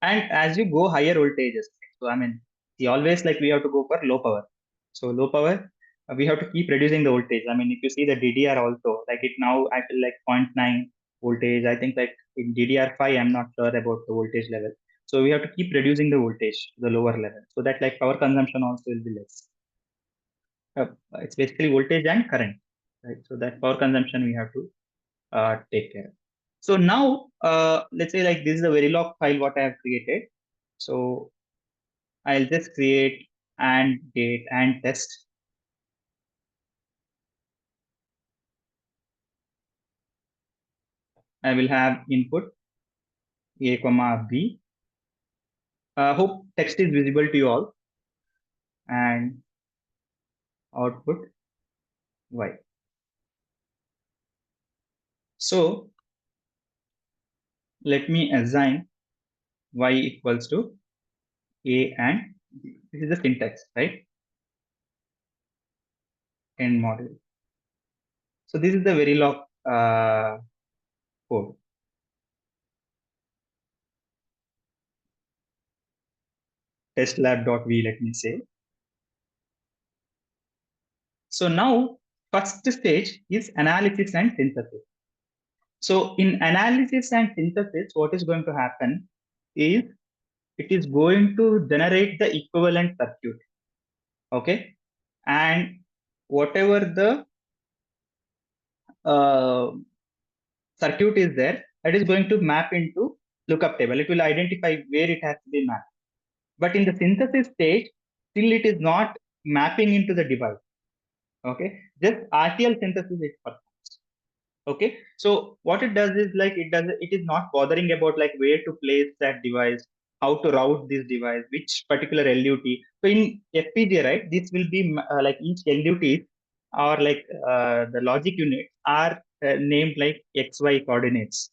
and as you go higher voltages, so I mean, see always like we have to go for low power. So low power, we have to keep reducing the voltage. I mean, if you see the DDR also, like it now I feel like 0.9 voltage. I think like in DDR5, I'm not sure about the voltage level. So we have to keep reducing the voltage to the lower level so that like power consumption also will be less. It's basically voltage and current, right? So that power consumption we have to take care. So now, let's say like this is a Verilog file what I have created. So I'll just create and gate and test. I will have input A, comma B. Hope text is visible to you all, and output Y. So let me assign Y equals to A and B. This is the syntax, right? End module. So this is the Verilog code. Testlab.v, let me say. So now first stage is analysis and synthesis. So in analysis and synthesis, what is going to happen is it is going to generate the equivalent circuit. Okay. And whatever the circuit is there, that is going to map into lookup table. It will identify where it has to be mapped. But in the synthesis stage, still it is not mapping into the device. Okay. Just RTL synthesis is performed. Okay, so what it does is like it is not bothering about like where to place that device, how to route this device, which particular LUT. So in FPGA, right, this will be like each LUT or like the logic units are named like XY coordinates.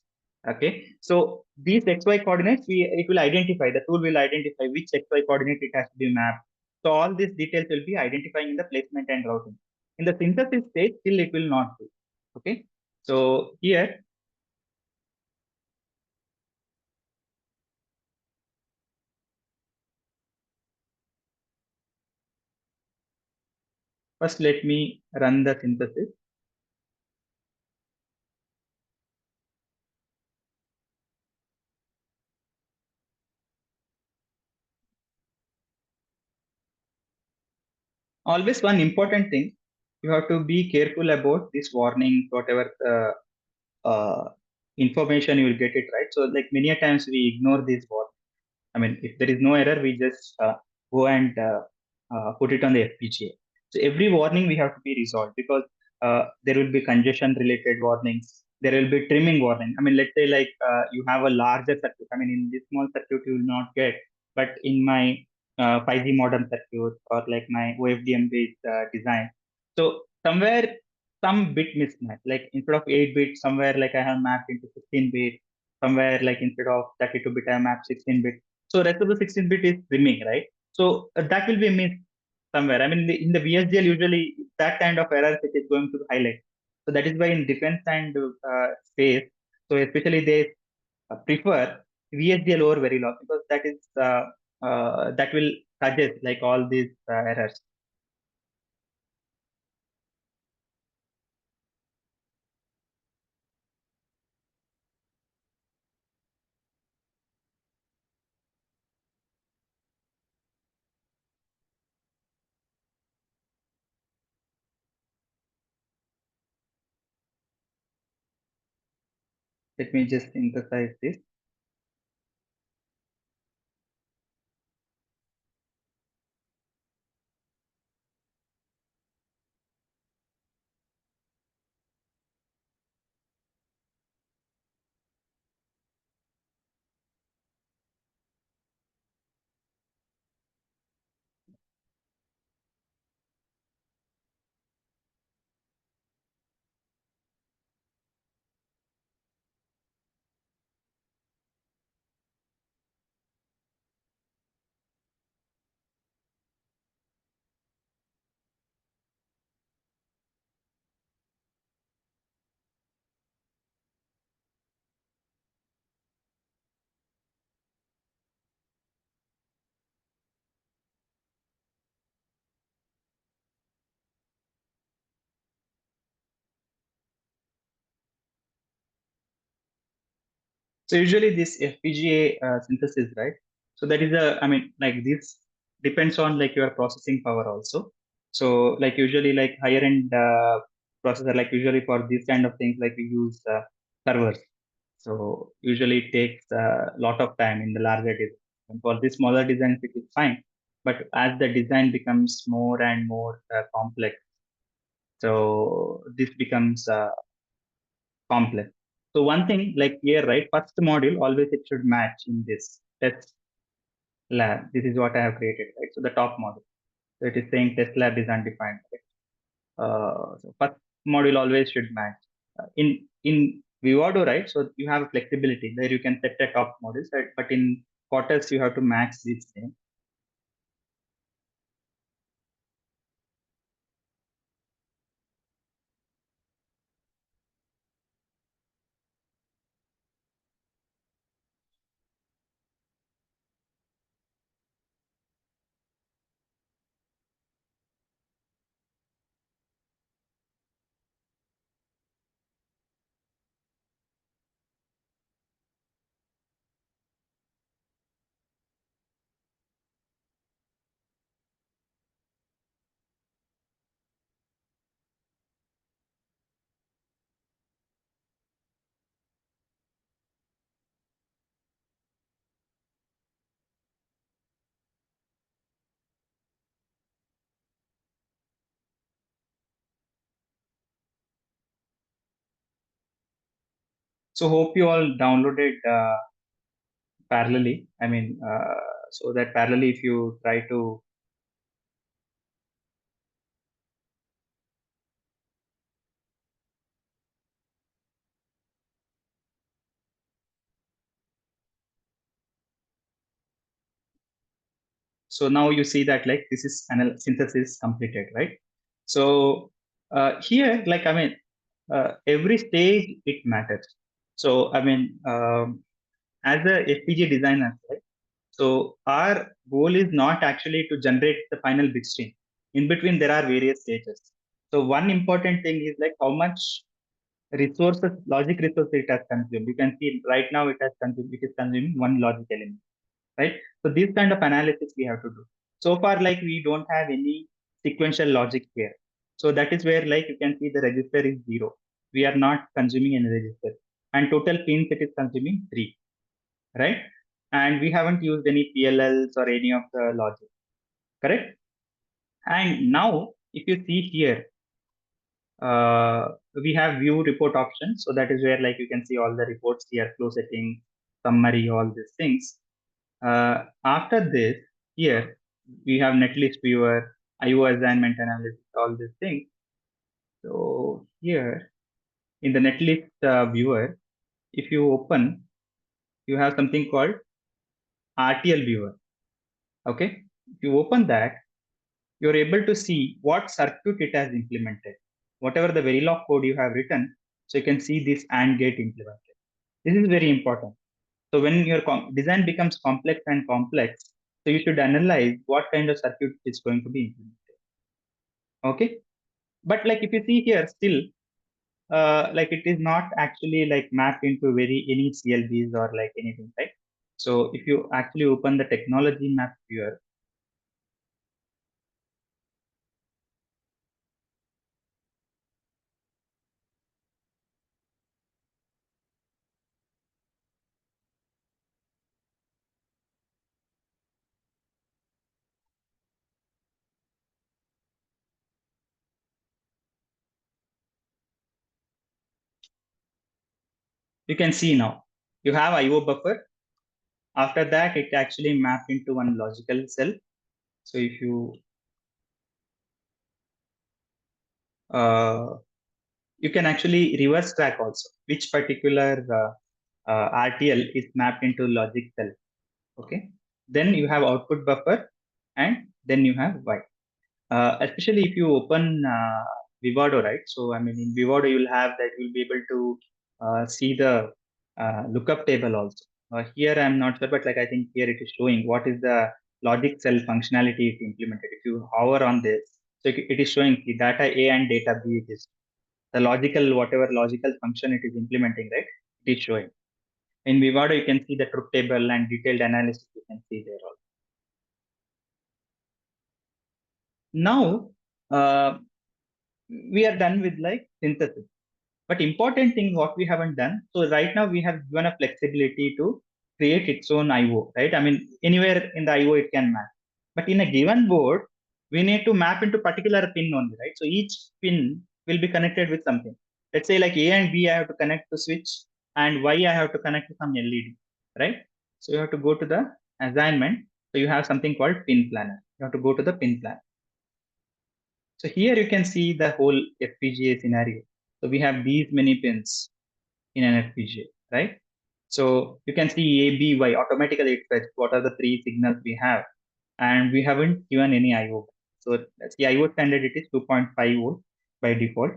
Okay, so these XY coordinates, it will identify, the tool will identify which XY coordinate it has to be mapped. So all these details will be identifying in the placement and routing. In the synthesis stage, still it will not do. Okay. So here, first let me run the synthesis. Always one important thing, you have to be careful about this warning, whatever information you will get it, right? So like many a times we ignore this warning. I mean, if there is no error, we just go and put it on the FPGA. So every warning we have to be resolved because there will be congestion related warnings. There will be trimming warning. I mean, let's say like you have a larger circuit. I mean, in this small circuit you will not get, but in my 5G modem circuit or like my OFDM based design. So somewhere some bit mismatch, like instead of 8-bit, somewhere like I have mapped into 16-bit, somewhere like instead of 32-bit, I have mapped 16-bit. So rest of the 16-bit is trimming, right? So that will be missed somewhere. I mean, in the VSGL, usually that kind of errors it is going to highlight. So that is why in defense and space, so especially they prefer VSGL over Verilog because that is that will suggest like all these errors. Let me just synthesize this. So usually this FPGA synthesis, right? So that is I mean, like this depends on like your processing power also. So like usually like higher end processor, like usually for these kind of things, like we use servers. So usually it takes a lot of time in the larger design. And for the smaller designs, it is fine. But as the design becomes more and more complex, so this becomes complex. So one thing like here, right, first module, always it should match in this test lab. This is what I have created, right? So the top module. So it is saying test lab is undefined, right? So first module always should match. In Vivado, right? So you have flexibility where you can set the top module, right? But in Quarters, you have to match this thing. So hope you all downloaded parallelly. I mean, so that parallelly, if you try to so now you see that like this is synthesis completed, right? So here, like I mean, every stage it matters. So I mean, as a FPGA designer, right? So our goal is not actually to generate the final bit stream. In between, there are various stages. So one important thing is like how much resources, logic resources it has consumed. You can see right now it is consuming one logic element, right? So this kind of analysis we have to do. So far, like we don't have any sequential logic here. So that is where like you can see the register is 0. We are not consuming any register. And total pins it is consuming 3, right? And we haven't used any PLLs or any of the logic, correct? And now if you see here, we have view report option. So that is where like you can see all the reports here, flow setting, summary, all these things. After this, here we have netlist viewer, IO assignment analysis, all these things. So here in the netlist viewer, if you open, you have something called RTL viewer. Okay, if you open that, you're able to see what circuit it has implemented. Whatever the Verilog code you have written, so you can see this AND gate implemented. This is very important. So when your design becomes complex and complex, so you should analyze what kind of circuit is going to be implemented. Okay, but like if you see here, still like it is not actually like mapped into any CLBs or like anything, right? So if you actually open the technology map here, you can see now you have IO buffer. After that, it actually mapped into one logical cell. So if you you can actually reverse track also which particular RTL is mapped into logic cell. Okay, then you have output buffer, and then you have Y. Especially if you open Vivado, right? So I mean, in Vivado, you'll have that you'll be able to see the lookup table also. Here, I'm not sure, but like I think here it is showing what is the logic cell functionality it implemented. If you hover on this, so it is showing the data A and data B. It is the logical, whatever logical function it is implementing, right? It is showing. In Vivado, you can see the truth table and detailed analysis. You can see there also. Now, we are done with like synthesis. But important thing what we haven't done. So right now we have given a flexibility to create its own IO, right? I mean, anywhere in the IO it can map. But in a given board, we need to map into particular pin only, right? So each pin will be connected with something. Let's say like A and B I have to connect to switch, and Y I have to connect to some LED, right? So you have to go to the assignment. So you have something called pin planner. You have to go to the pin planner. So here you can see the whole FPGA scenario. So we have these many pins in an FPGA, right? So you can see A, B, Y automatically it fetch what are the 3 signals we have, and we haven't given any IO. So that's the IO standard, it is 2.5 volt by default,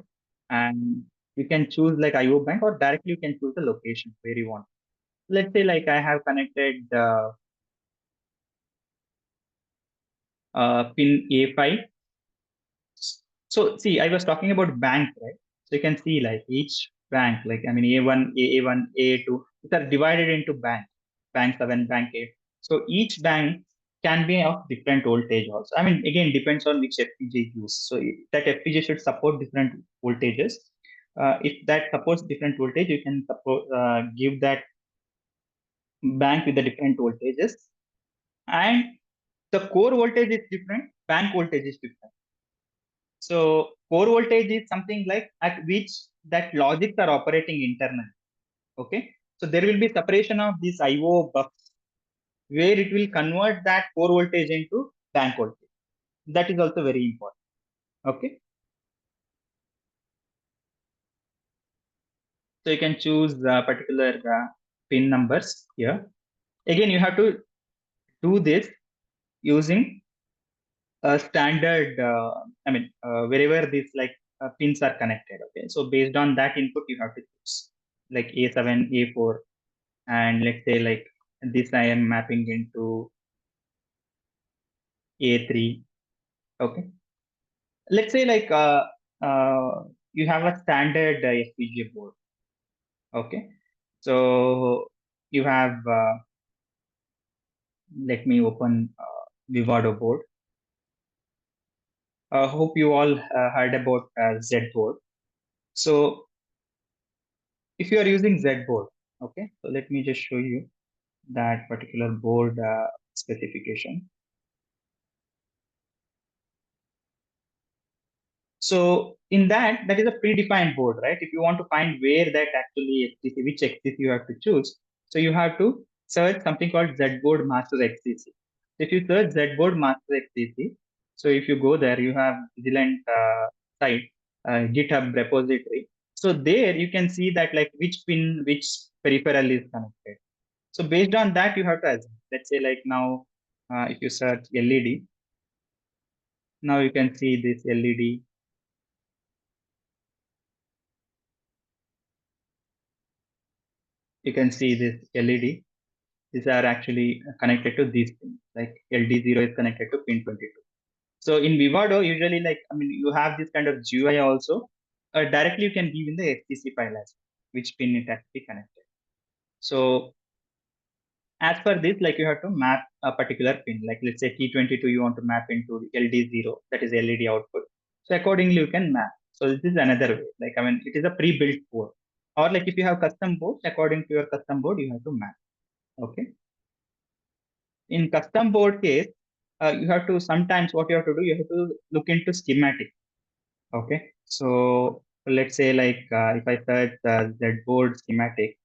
and you can choose like IO bank or directly you can choose the location where you want. Let's say like I have connected pin A5. So see, I was talking about bank, right? So you can see like each bank, like I mean A1, AA1, AA2, these are divided into bank 7, bank 8. So each bank can be of different voltage also. I mean, again, depends on which FPGA you use. So that FPGA should support different voltages. If that supports different voltage, you can support, give that bank with the different voltages. And the core voltage is different, bank voltage is different. So core voltage is something like at which that logics are operating internally. Okay, so there will be separation of these IO buffs where it will convert that core voltage into bank voltage. That is also very important. Okay, so you can choose particular pin numbers here. Again, you have to do this using a standard. Wherever these pins are connected. Okay, so based on that input, you have to choose like A7, A4, and let's say like this I am mapping into A3. Okay, let's say like you have a standard FPGA board. Okay, so you have let me open Vivado board. Hope you all heard about Z board. So if you are using Z board, okay, so let me just show you that particular board specification. So in that is a predefined board, right? If you want to find where that actually XCC, which XCC you have to choose, so you have to search something called Zboard Master XCC. If you search Zboard Master XCC, so if you go there, you have Vigilant site, GitHub repository. So there you can see that like which pin, which peripheral is connected. So based on that, you have to assume. Let's say like now, if you search LED, now you can see this LED. You can see this LED. These are actually connected to these pins. Like LD0 is connected to pin 22. So in Vivado, usually you have this kind of GUI also. Directly you can give in the STC file as well, which pin it actually connected. So as per this, like you have to map a particular pin. Like let's say T22, you want to map into LD0, that is LED output. So accordingly you can map. So this is another way. It is a pre-built board. Or like if you have custom boards, according to your custom board, you have to map. Okay. In custom board case, you have to sometimes what you have to do, you have to look into schematic. Okay. So let's say like if I search Z board schematic,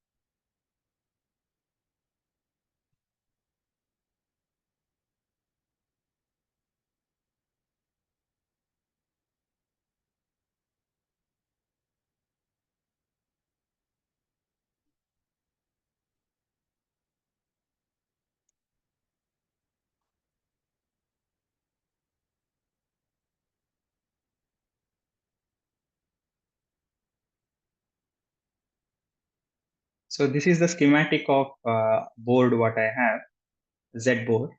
so this is the schematic of board what I have, Z board.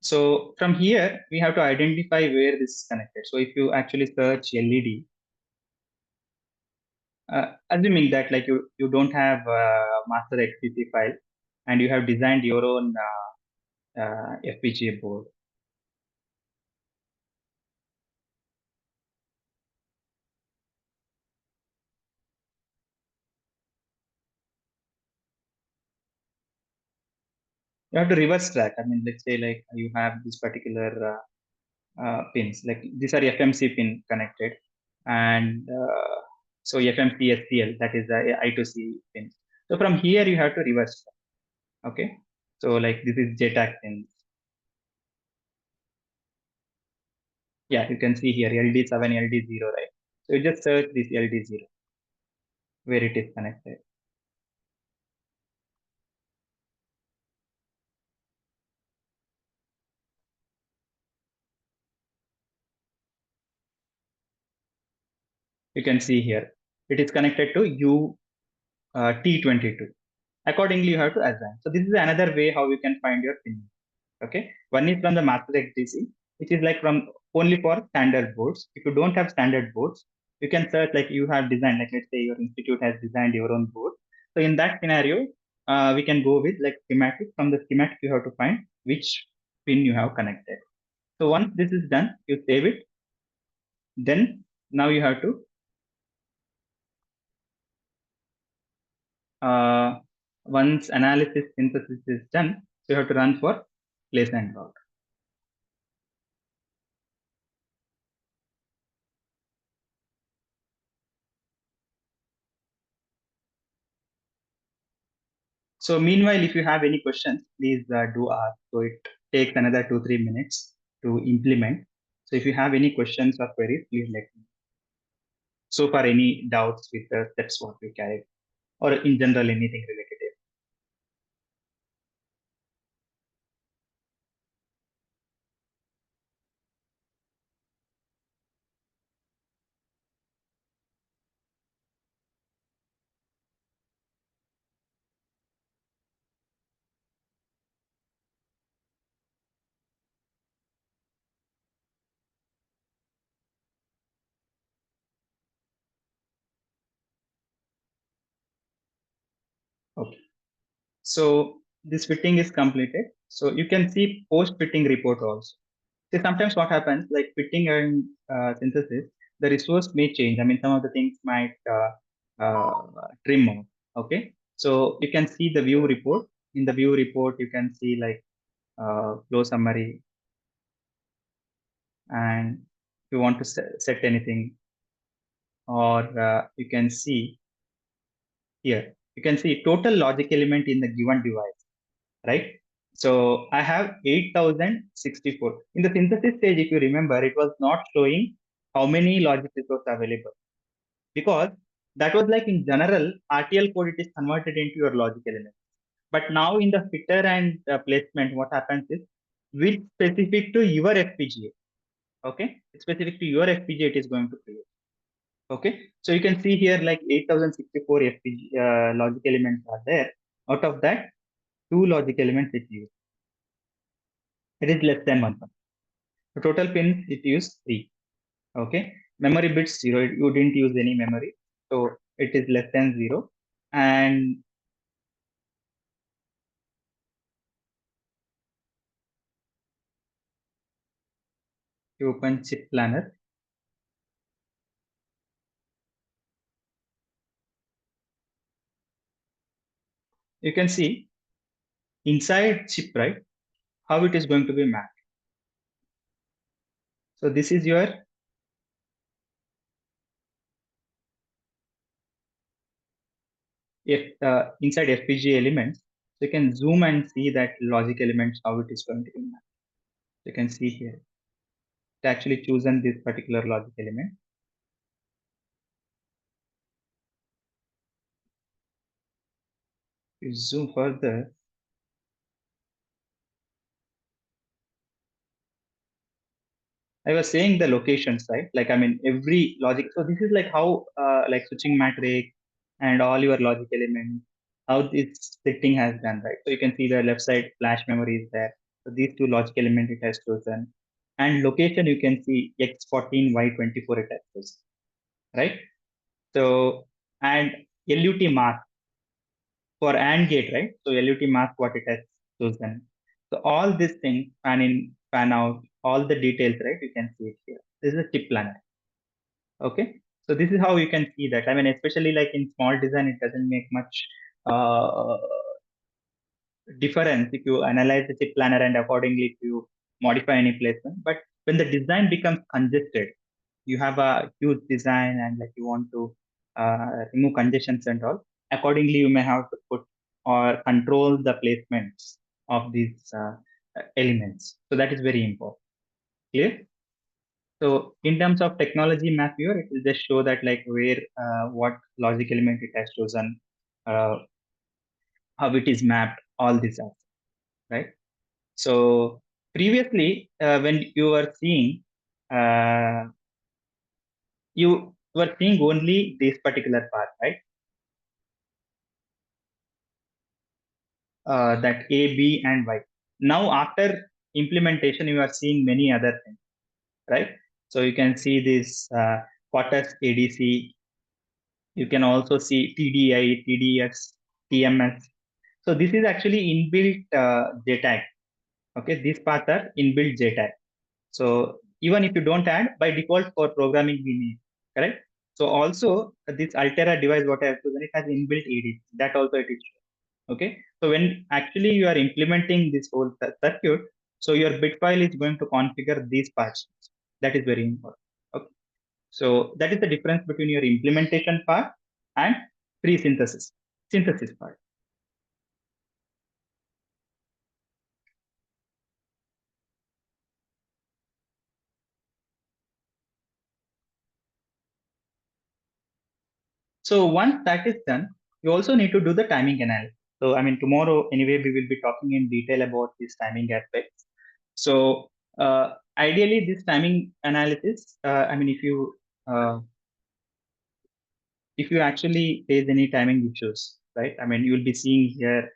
So from here, we have to identify where this is connected. So if you actually search LED, assuming that like you don't have master XCC file and you have designed your own FPGA board. You have to reverse track. Let's say like you have this particular pins, like these are FMC pin connected, and so FMC SCL, that is the I2C pins. So from here you have to reverse track. Okay, so like this is JTAG pins. Yeah, you can see here LD7, LD0, right? So you just search this LD0 where it is connected. You can see here it is connected to T22. Accordingly, you have to assign. So this is another way how you can find your pin. Okay, one is from the master XDC, which is like from only for standard boards. If you don't have standard boards, you can search like you have designed, like let's say your institute has designed your own board. So in that scenario, we can go with like schematic. From the schematic, you have to find which pin you have connected. So once this is done, you save it. Then now you have to once analysis synthesis is done, you have to run for place and route. So meanwhile, if you have any questions, please do ask. So it takes another 2-3 minutes to implement. So if you have any questions or queries, please let me know. So far, any doubts with the steps what we carried, or in general, anything related. Okay. So this fitting is completed. So you can see post fitting report also. See, sometimes what happens, like fitting and synthesis, the resource may change. I mean, some of the things might trim off. Okay. So you can see the view report. In the view report, you can see like flow summary, and if you want to set anything, or you can see here, you can see total logic element in the given device, right? So I have 8064. In the synthesis stage, if you remember, it was not showing how many logic resources available, because that was like in general, RTL code, it is converted into your logic element. But now in the fitter and placement, what happens is, which specific to your FPGA, okay? Specific to your FPGA, it is going to create. Okay, so you can see here like 8064 FPGA logic elements are there. Out of that, 2 logic elements it used. It is less than 1. The total pins it used 3. Okay, memory bits 0. You didn't use any memory, so it is less than 0. And you open chip planner. You can see inside chip, right, how it is going to be mapped. So this is your inside FPGA elements. So you can zoom and see that logic elements, how it is going to be mapped. You can see here, it actually chosen this particular logic element. You zoom further, I was saying the locations, right? Like, I mean, every logic. So this is like how, like switching matrix and all your logic elements, how this setting has done, right? So you can see the left side flash memory is there. So these 2 logic elements it has chosen. And location, you can see X14, Y24 it has chosen, right? So, and LUT mask for AND gate, right? So LUT mask what it has chosen. So all these things, fan in, fan out, all the details, right? You can see it here. This is a chip planner. Okay. So this is how you can see that. I mean, especially like in small design, it doesn't make much uh, difference if you analyze the chip planner and accordingly if you modify any placement. But when the design becomes congested, you have a huge design and like you want to remove congestions and all, accordingly you may have to put or control the placements of these elements. So that is very important. Clear? So in terms of technology map here, it will just show that like where, what logic element it has chosen, uh, how it is mapped, all these are, right? So previously, when you were seeing, uh, you were seeing only this particular part, right? That A, B, and Y. Now after implementation, you are seeing many other things, right? So you can see this quarters ADC. You can also see TDI, TDS, TMS. So this is actually inbuilt JTAG. Okay, these parts are inbuilt JTAG. So even if you don't add, by default for programming we need, correct? So also this Altera device, what I have chosen, it has inbuilt ED. That also it is shown. Okay. So when actually you are implementing this whole circuit, so your bit file is going to configure these parts. That is very important. Okay. So that is the difference between your implementation part and pre-synthesis synthesis part. So once that is done, you also need to do the timing analysis. So I mean, tomorrow anyway, we will be talking in detail about these timing aspects. So ideally, this timing analysis, I mean, uh, if you actually face any timing issues, right? I mean, you will be seeing here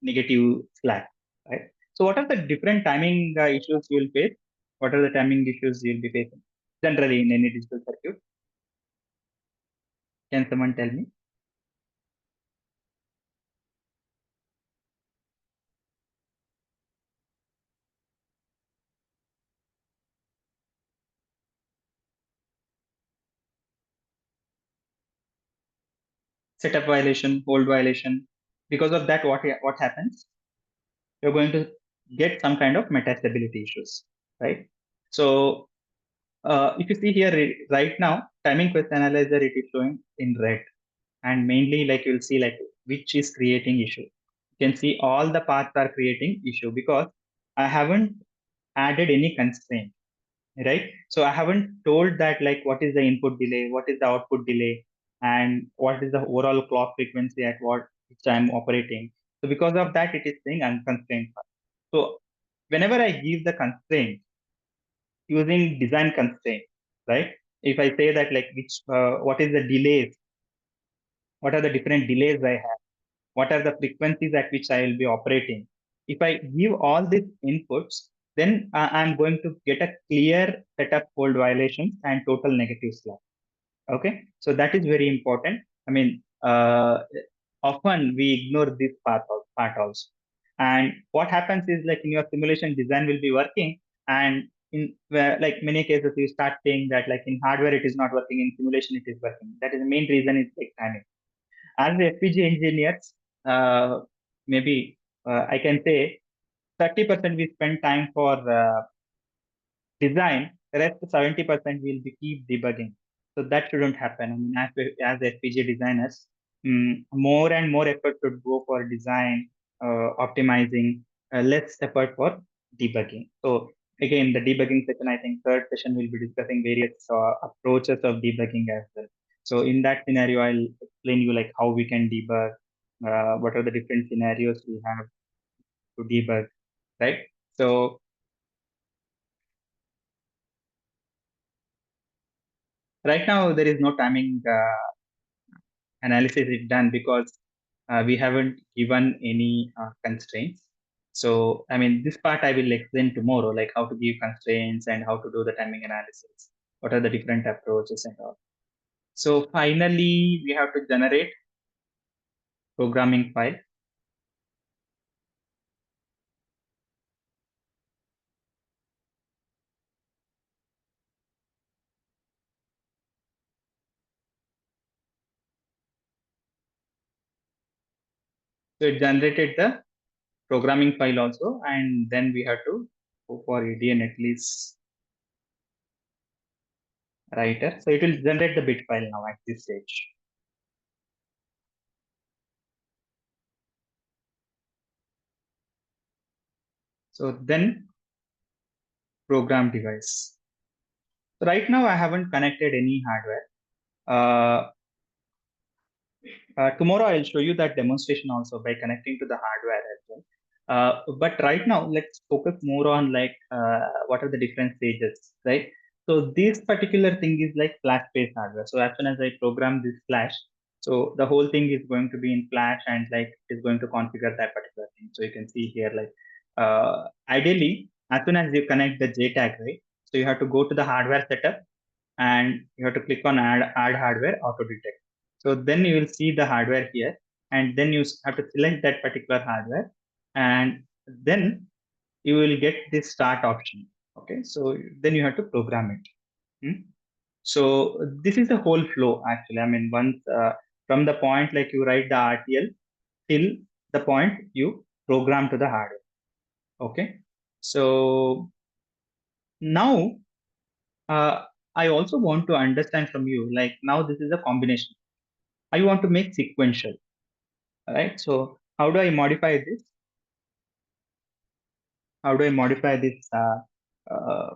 negative slack, right? So what are the different timing issues you will face? What are the timing issues you will be facing generally in any digital circuit? Can someone tell me? Setup violation, hold violation. Because of that, what happens? You're going to get some kind of metastability issues, right? So if you see here right now, timing quest analyzer, it is showing in red, and mainly like you'll see like which is creating issue. You can see all the paths are creating issue because I haven't added any constraint, right? So I haven't told that like what is the input delay, what is the output delay, and what is the overall clock frequency at what which I'm operating. So because of that, it is saying unconstrained path. So whenever I give the constraint using design constraint, right? If I say that like which what is the delays, what are the different delays I have, what are the frequencies at which I will be operating. If I give all these inputs, then I'm going to get a clear set of hold violations and total negative slack. Okay, so that is very important. I mean, often we ignore this part also. And what happens is like in your simulation design will be working, and in where like many cases you start saying that like in hardware it is not working, in simulation it is working. That is the main reason is like timing. As FPGA engineers, maybe I can say 30% we spend time for design, the rest 70% will be keep debugging. So that shouldn't happen. I mean, as FPGA designers, more and more effort should go for design, optimizing, less effort for debugging. So again, the debugging session, I think third session will be discussing various approaches of debugging as well. So in that scenario, I'll explain you like how we can debug, what are the different scenarios we have to debug, right? So right now there is no timing analysis is done because we haven't given any constraints. So, I mean, this part I will explain tomorrow, like how to give constraints and how to do the timing analysis. What are the different approaches and all. So finally, we have to generate programming file. So it generated the programming file also, and then we have to go for EDA netlist writer. So it will generate the bit file now at this stage. So then program device. So right now I haven't connected any hardware. Tomorrow I'll show you that demonstration also by connecting to the hardware as well. But right now let's focus more on like what are the different stages, right? So this particular thing is like flash-based hardware. So as soon as I program this flash, so the whole thing is going to be in flash and like is going to configure that particular thing. So you can see here like ideally as soon as you connect the JTAG, right? So you have to go to the hardware setup and you have to click on add hardware auto detect. So then you will see the hardware here, and then you have to select that particular hardware, and then you will get this start option. Okay, so then you have to program it. Hmm? So this is the whole flow actually. I mean, once from the point like you write the RTL till the point you program to the hardware. Okay, so now I also want to understand from you, like now this is a combination. I want to make sequential, right? So how do I modify this? How do I modify this uh,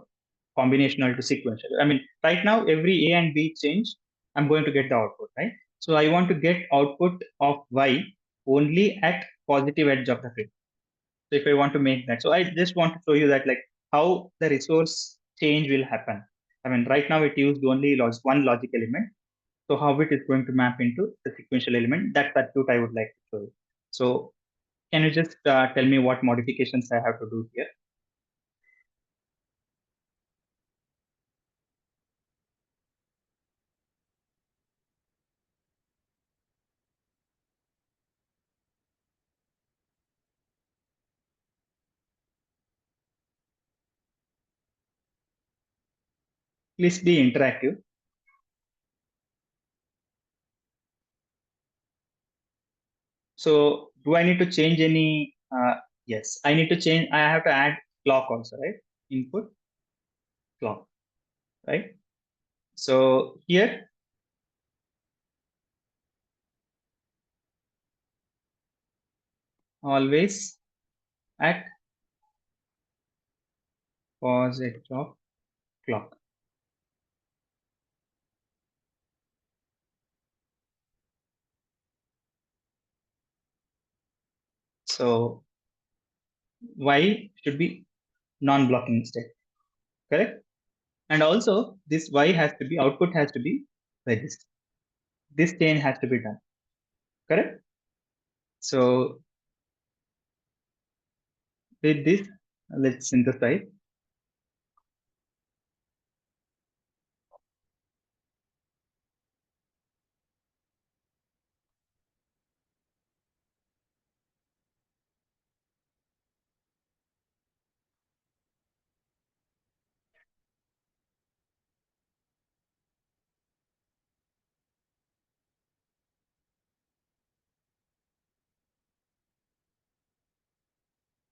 combinational to sequential? I mean, right now every A and B change, I'm going to get the output, right? So I want to get output of y only at positive edge of the grid. So if I want to make that, so I just want to show you that like how the resource change will happen. I mean, right now it used only one logic element. So how it is going to map into the sequential element, that circuit I would like to show you. So can you just tell me what modifications I have to do here? Please be interactive. So do I need to change any? Yes, I need to change. I have to add clock also, right? Input clock, right? So here, always at positive of clock. So y should be non-blocking state, correct? And also this y has to be, output has to be registered. This change has to be done, correct? So with this, let's synthesize.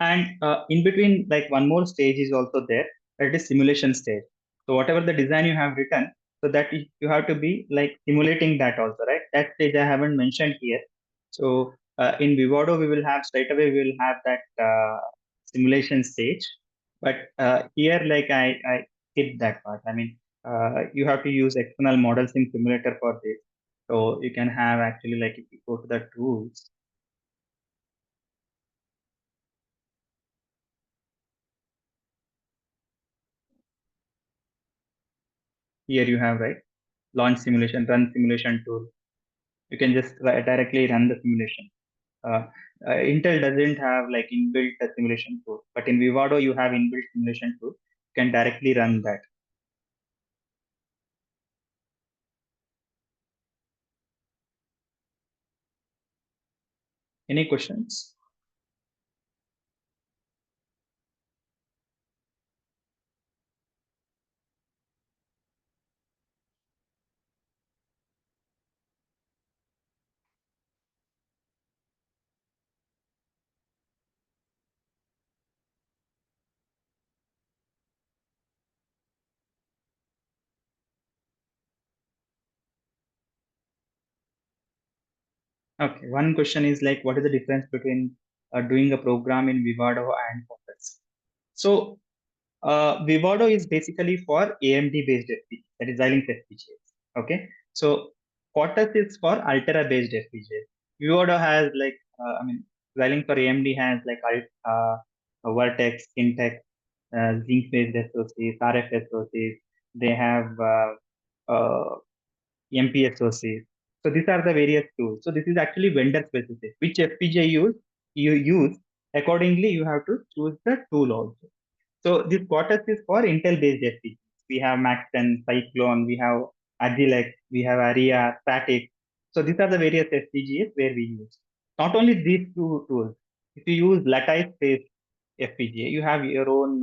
And in between, like one more stage is also there. That is simulation stage. So whatever the design you have written, so that you have to be like simulating that also, right? That stage I haven't mentioned here. So in Vivado, we will have straight away, we will have that simulation stage. But here, like I skip that part. I mean, you have to use external models in simulator for this. So you can have actually like if you go to the tools, here you have, right? Launch simulation, run simulation tool. You can just directly run the simulation. Uh, Intel doesn't have like inbuilt simulation tool, but in Vivado you have inbuilt simulation tool. You can directly run that. Any questions? Okay, one question is like, what is the difference between doing a program in Vivado and Quartus? So Vivado is basically for AMD based FPGA, that is Xilinx FPGA. Okay, so Quartus is for Altera based FPGA. Vivado has like, I mean, Xilinx for AMD has like Vertex, Kintex, Zinc based SoCs, RF SoCs. They have MP SoCs. So these are the various tools. So this is actually vendor specific. Which FPGA you use accordingly. You have to choose the tool also. So this Quartus is for Intel-based FPGAs. We have Maxton, Cyclone, we have Agilex, we have Aria, Static. So these are the various FPGAs where we use. Not only these two tools. If you use lattice-based FPGA, you have your own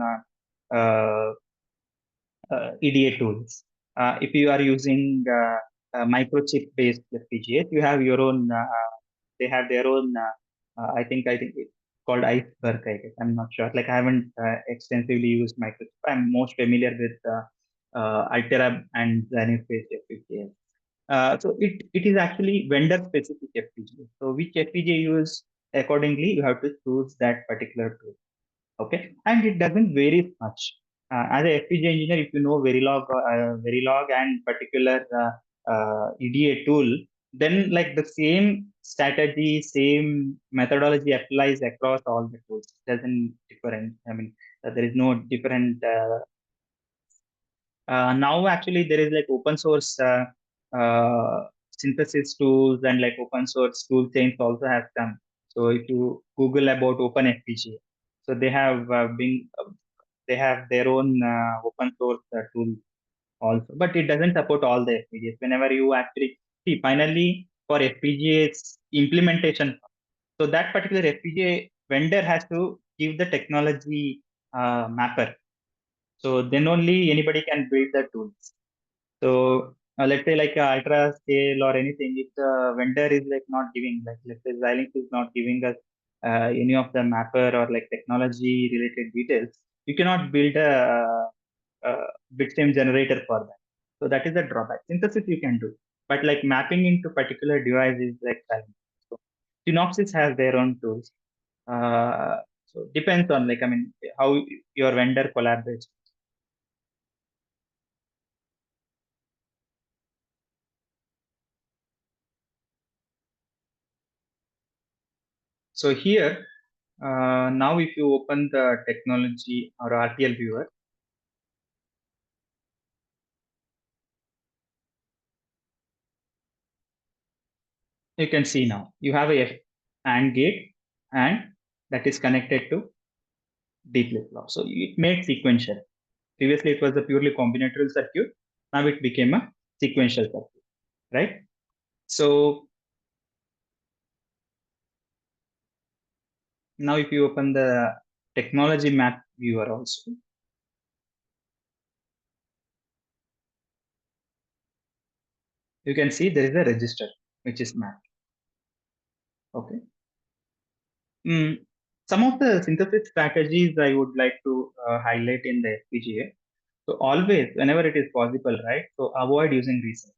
EDA tools. If you are using microchip-based FPGAs, you have your own. They have their own. I think it's called Iceberg. I guess I'm not sure. Like I haven't extensively used microchip. I'm most familiar with Altera and Xilinx-based FPGAs. So it is actually vendor specific FPGA. So which FPGA you use accordingly, you have to choose that particular tool. Okay, and it doesn't vary much. As a FPGA engineer, if you know Verilog and particular EDA tool, then like the same strategy, same methodology applies across all the tools. Doesn't different. I mean, there is no different. Now actually there is like open source synthesis tools and like open source tool chains also have come. So if you Google about Open FPGA, so they have their own open source tool also, but it doesn't support all the FPGAs. Whenever you actually see, finally for FPGA's implementation, so that particular FPGA vendor has to give the technology mapper. So then only anybody can build the tools. So let's say like ultra scale or anything, if the vendor is like not giving, like let's say Xilinx is not giving us any of the mapper or like technology related details, you cannot build a bitstream generator for that. So that is the drawback. Synthesis you can do, but like mapping into particular device is like challenging. So Synopsys has their own tools. So depends on like, I mean, how your vendor collaborates. So here, now if you open the technology or RTL viewer, you can see now you have a AND gate and that is connected to D flip-flop. So it made sequential. Previously it was a purely combinatorial circuit. Now it became a sequential circuit, right? So now if you open the technology map viewer also, you can see there is a register which is mapped. Okay. Some of the synthesis strategies I would like to highlight in the FPGA. So always, whenever it is possible, right? So avoid using reset.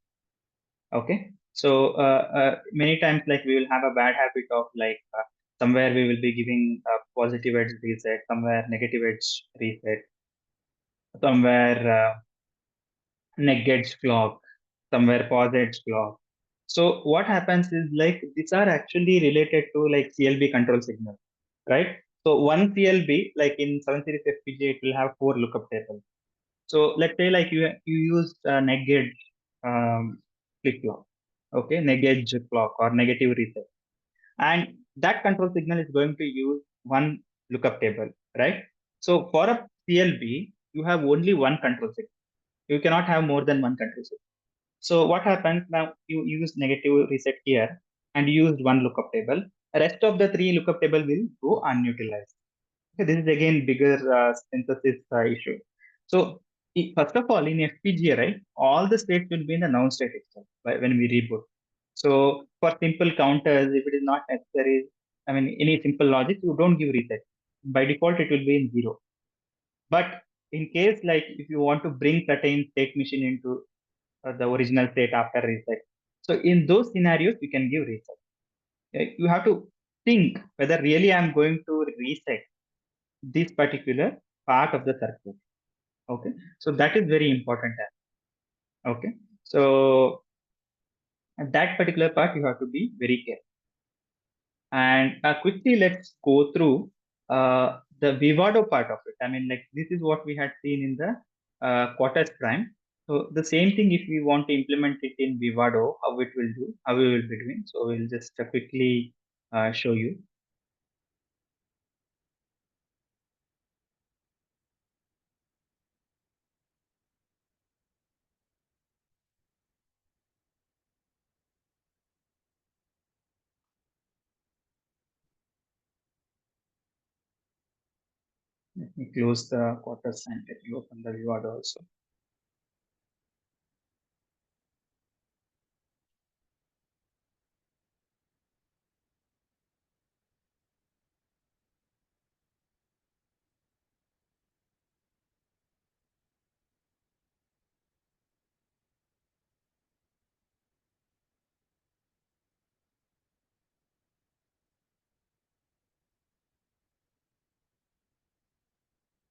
Okay. So many times, like we will have a bad habit of like somewhere we will be giving a positive edge reset, somewhere negative edge reset, somewhere neg edge clock, somewhere pause edge clock. So what happens is like these are actually related to like CLB control signal, right? So one CLB, like in 7 series FPGA, it will have 4 lookup tables. So let's say like you use neg edge flip flop, okay, neg edge clock or negative reset, and that control signal is going to use one lookup table, right? So for a CLB, you have only one control signal. You cannot have more than one control signal. So what happens now? You use negative reset here and you used one lookup table. Rest of the 3 lookup table will go unutilized. Okay, this is again bigger synthesis issue. So first of all, in FPGA, right, all the states will be in the noun state itself when we reboot. So for simple counters, if it is not necessary, I mean any simple logic, you don't give reset. By default, it will be in 0. But in case like if you want to bring certain state machine into the original state after reset. So in those scenarios, you can give reset. You have to think whether really I'm going to reset this particular part of the circuit. Okay, so that is very important. Okay, so that particular part you have to be very careful. And quickly, let's go through the Vivado part of it. I mean, like this is what we had seen in the Quartus Prime. So the same thing, if we want to implement it in Vivado, how it will do, how we will be doing. So we'll just quickly show you. Let me close the Quartus and let you open the Vivado also.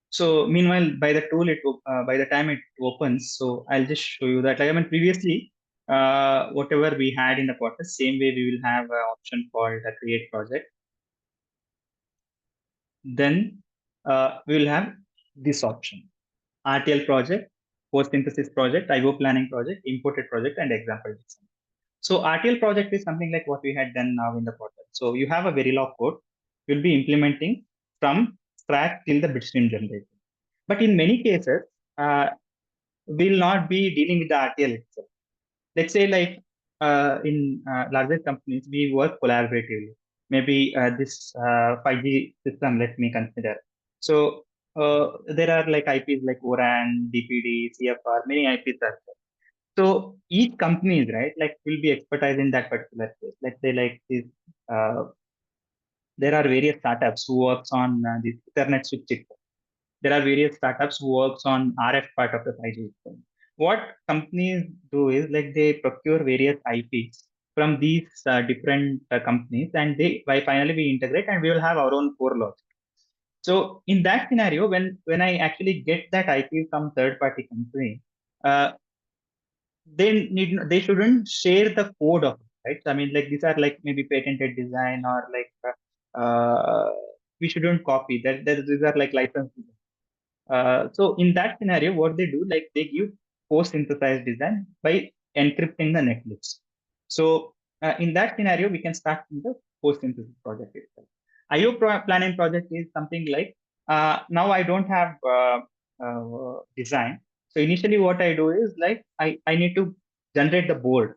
So meanwhile, by the tool, by the time it opens, so I'll just show you that. Like I mean, previously whatever we had in the quarter, same way we will have an option called a create project. Then we will have this option: RTL project, post synthesis project, IO planning project, imported project, and example design. So RTL project is something like what we had done now in the quarter. So you have a Verilog code. You'll be implementing from scratch till the bitstream generation. But in many cases, we'll not be dealing with the RTL itself. Let's say like in larger companies, we work collaboratively. Maybe this 5G system, let me consider. So there are like IPs like ORAN, DPD, CFR, many IPs are there. So each company is right, like will be expertise in that particular case. Let's say like this, there are various startups who works on this Ethernet switch chip. There are various startups who works on RF part of the 5G system. What companies do is like they procure various IPs from these different companies, and by finally we integrate and we will have our own core logic. So in that scenario, when I actually get that IP from third party company, uh, they shouldn't share the code of it, right? So, I mean, like these are like maybe patented design or like we shouldn't copy that. These are like licenses. So in that scenario, what they do, like they give post-synthesized design by encrypting the netlist. So in that scenario, we can start in the post-synthesis project itself. IO planning project is something like now I don't have design. So initially, what I do is like I need to generate the board.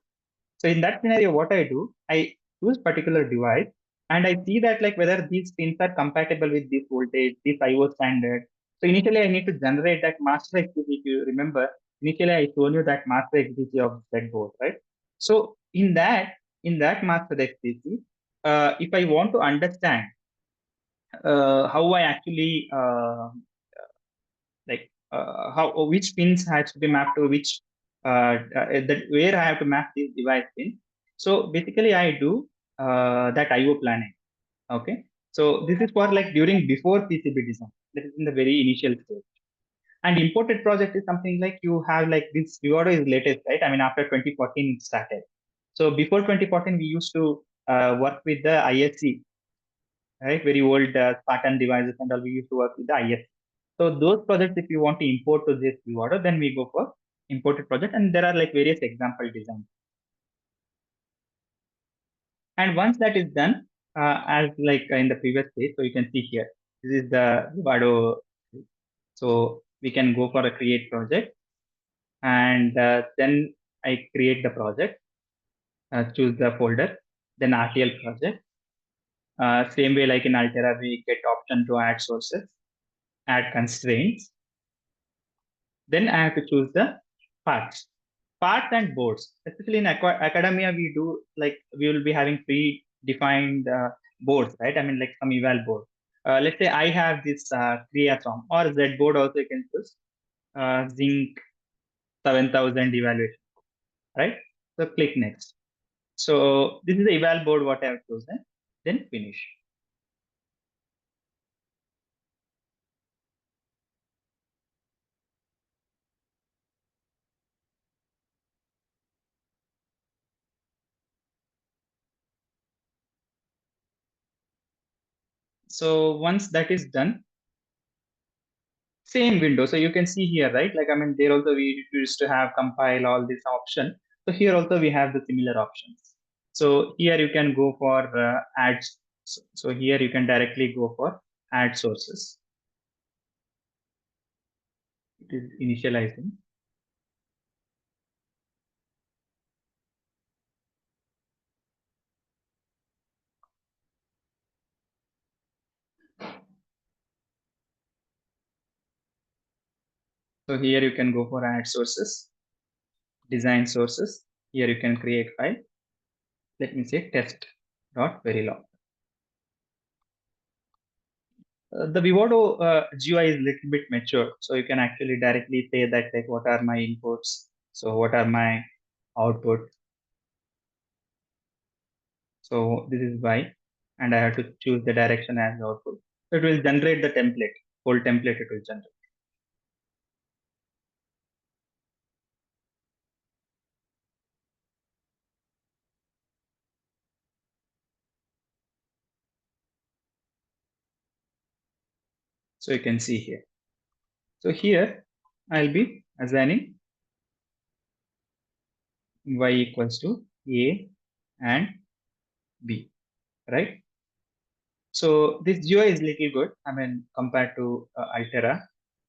So in that scenario, what I do, I choose particular device and I see that like whether these pins are compatible with this voltage, this IO standard. So initially I need to generate that master XDC. If you remember, initially I showed you that master XDC of that board, right? So in that master XDC, if I want to understand how I actually how which pins has to be mapped to which that where I have to map these device pins. So basically, I do that IO planning. Okay, so this is for like during before PCB design. That is in the very initial stage. And imported project is something like you have like this Vivado is latest, right? I mean, after 2014 it started. So before 2014, we used to work with the ISC, right? Very old Spartan devices and all. We used to work with the ISC. So those projects, if you want to import to this Vivado, then we go for imported project, and there are like various example designs. And once that is done, as like in the previous page, so you can see here, this is the Vivado. So we can go for a create project, and then I create the project, choose the folder, then RTL project. Same way like in Altera, we get option to add sources, add constraints. Then I have to choose the parts. Parts and boards. Especially in academia, we do like we will be having pre-defined boards, right? I mean, like some eval board. Let's say I have this Creatom or Z board also you can choose. Zinc 7000 evaluation, right? So click next. So this is the eval board what I have chosen. Then finish. So once that is done, same window. So you can see here, right? Like, I mean, there also we used to have compile all this option. So here also we have the similar options. So here you can go for add. So here you can directly go for add sources. It is initializing. So here you can go for add sources, design sources. Here you can create file. Let me say test.verilog. The Vivado GUI is a little bit mature, so you can actually directly say that like what are my inputs, so what are my outputs. So this is Y, and I have to choose the direction as output. So it will generate the template, whole template it will generate. So you can see here. So here I'll be assigning y equals to A and B, right? So this GUI is little good, I mean, compared to Altera.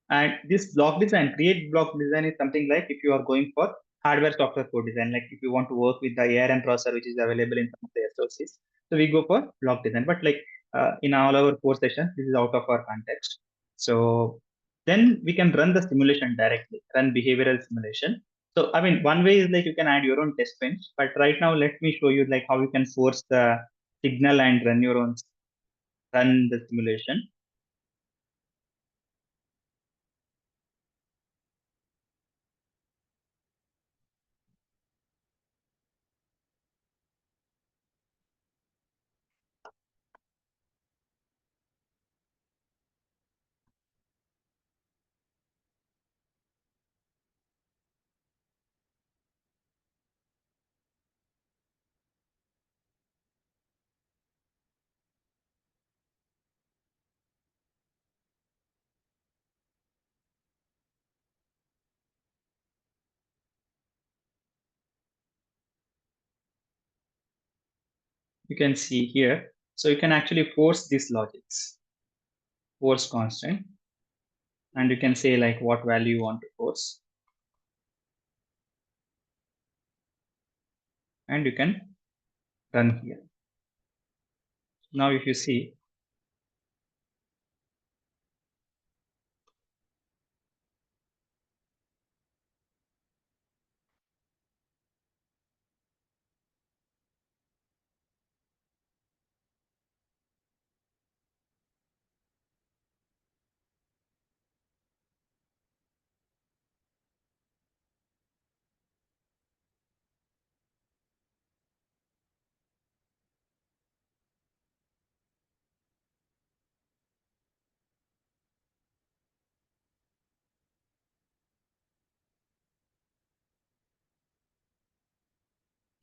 And this block design, create block design is something like if you are going for hardware software code design, like if you want to work with the ARM processor, which is available in some of the SOCs. So we go for block design, but like in all our core sessions, this is out of our context. So then we can run the simulation directly, run behavioral simulation. So, I mean, one way is like you can add your own test bench, but right now let me show you like how you can force the signal and run your own, run the simulation. You can see here. So you can actually force these logics, force constant, and you can say like what value you want to force. And you can run here. Now if you see,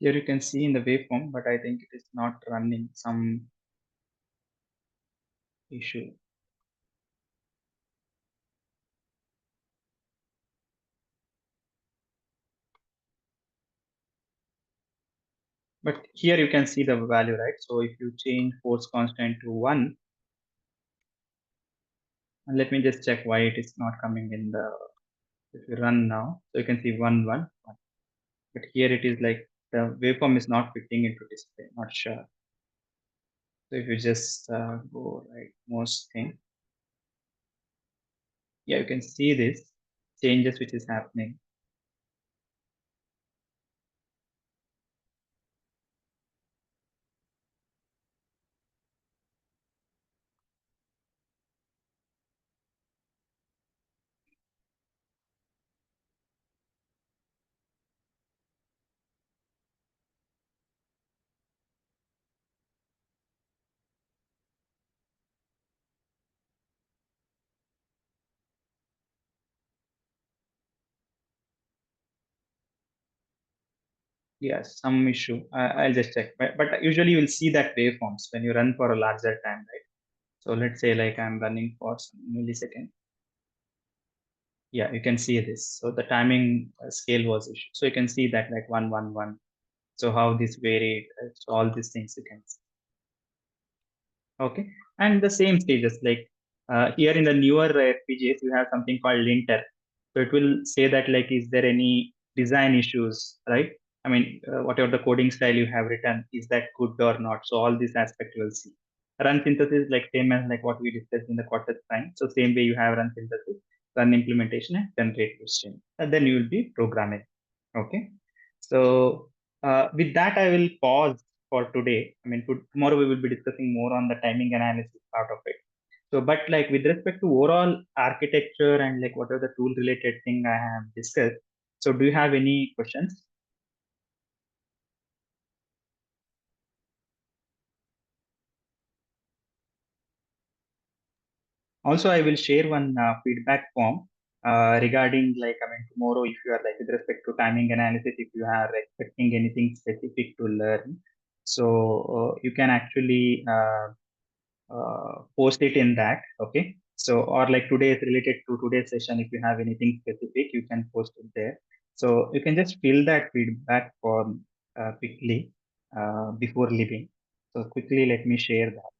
here you can see in the waveform, but I think it is not running, some issue. But here you can see the value, right? So if you change force constant to 1, and let me just check why it is not coming in the, if you run now, so you can see 1, 1, 1. But here it is like the waveform is not fitting into display, not sure. So if you just go right most thing, yeah, you can see this changes which is happening. Yes, some issue. I'll just check. But usually you will see that waveforms when you run for a larger time, right? So let's say like I'm running for some millisecond. Yeah, you can see this. So the timing scale was issue. So you can see that like 1, 1, 1. So how this varied, right? So all these things you can see. Okay, and the same stages like here in the newer FPGAs, you have something called linter. So it will say that like, is there any design issues, right? I mean, whatever the coding style you have written, is that good or not? So all these aspects you will see. Run synthesis like same as like what we discussed in the quartet time. So same way you have run synthesis, run implementation, and generate question, and then you will be programming. Okay, so with that I will pause for today. I mean, tomorrow we will be discussing more on the timing analysis part of it. So, but like with respect to overall architecture and like what are the tool related thing I have discussed. So, do you have any questions? Also, I will share one feedback form regarding like, I mean, tomorrow if you are like with respect to timing analysis, if you are expecting anything specific to learn, so you can actually post it in that. Okay, So, or like today is related to today's session. If you have anything specific, you can post it there. So you can just fill that feedback form quickly before leaving. So quickly, let me share that.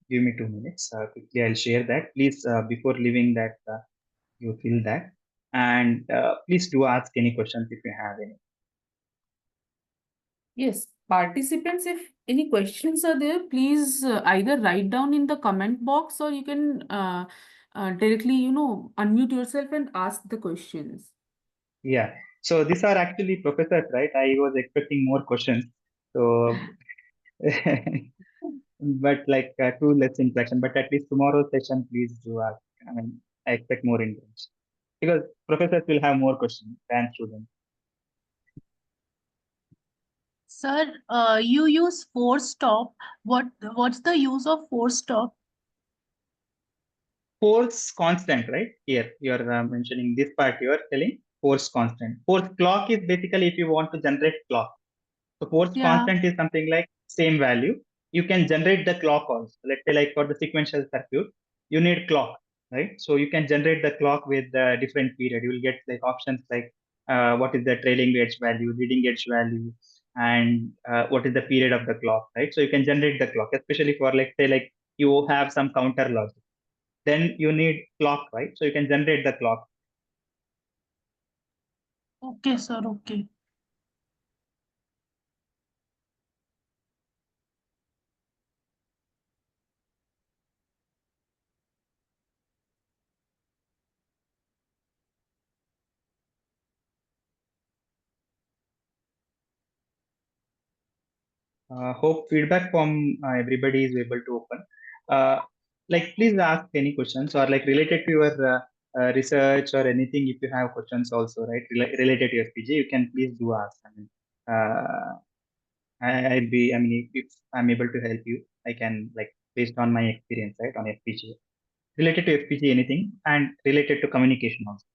Give me 2 minutes. Quickly, I'll share that. Please, before leaving that, you fill that. And please do ask any questions if you have any. Yes, participants, if any questions are there, please either write down in the comment box or you can directly, unmute yourself and ask the questions. Yeah. So these are actually professors, right? I was expecting more questions. So, but like too less interaction. But at least tomorrow's session, please do ask. I mean, I expect more interaction because professors will have more questions than students. Sir, you use force stop. What's the use of force stop? Force constant, right? Here, you're mentioning this part. You are telling force constant. Force clock is basically if you want to generate clock. So force Yeah. constant is something like same value. You can generate the clock also. Let's say like for the sequential circuit, you need clock, right? So you can generate the clock with the different period. You will get like options like what is the trailing edge value, leading edge value, and what is the period of the clock, right? So you can generate the clock, especially for like say like you have some counter logic. Then you need clock, right? So you can generate the clock. Okay, sir. Okay. Hope feedback from everybody is able to open. Uh, like, please ask any questions or like related to your research or anything. If you have questions also, right, related to FPGA, you can please do ask. I mean, I'll be. I mean, if I'm able to help you, I can like based on my experience, right, on FPGA related to FPGA anything and related to communication also.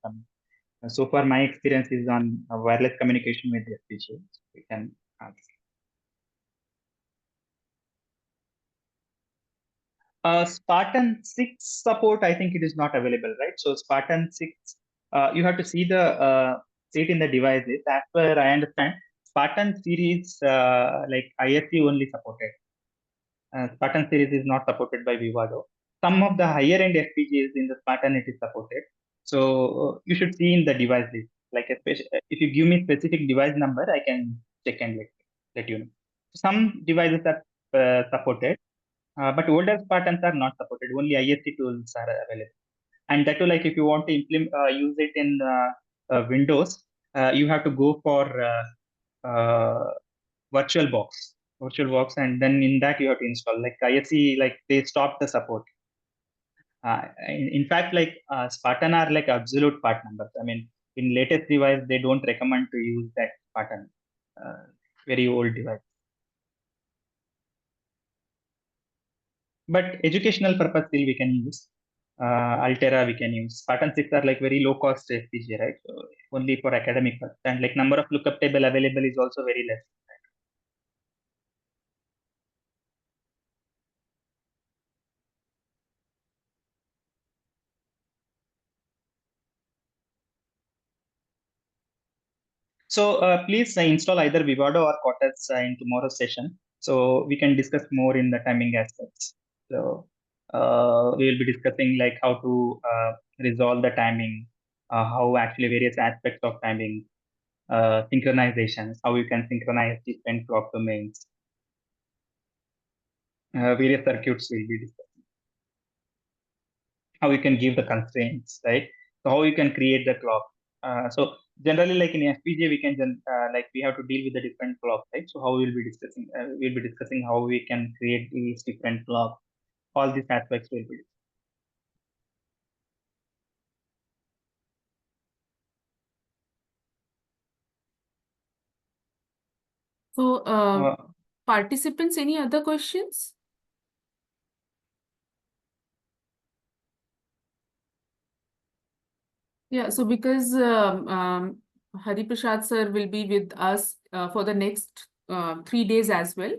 So far, my experience is on wireless communication with FPGA. So you can ask. Spartan 6 support, I think it is not available, right? So Spartan 6, you have to see it in the devices. As per I understand, Spartan series like ISC only supported. Spartan series is not supported by Vivado. Some of the higher end FPGAs in the Spartan it is supported. So you should see in the device list. Like especially if you give me specific device number, I can check and let you know. Some devices are supported, but older Spartans are not supported. Only ISC tools are available. And that too, like if you want to use it in Windows, you have to go for VirtualBox, VirtualBox, and then in that you have to install. Like ISC, like they stopped the support. In fact, like Spartan are like absolute part numbers. I mean, in latest device, they don't recommend to use that Spartan. Uh, very old device. But educational purpose still we can use. Altera we can use. Spartan 6 are like very low cost FPGA, right? So only for academic purpose. And like number of lookup table available is also very less. So please install either Vivado or Cortex in tomorrow's session. So we can discuss more in the timing aspects. So we will be discussing like how to resolve the timing, how actually various aspects of timing, synchronizations, how you can synchronize different clock domains, various circuits will be discussed. How you can give the constraints, right? So how you can create the clock. So generally, like in FPGA, we can like we have to deal with the different clock, right? So how we'll be discussing, how we can create these different clock. All these aspects will be. So, Uh, participants, any other questions? Yeah, so because Hari Prasad sir will be with us for the next 3 days as well.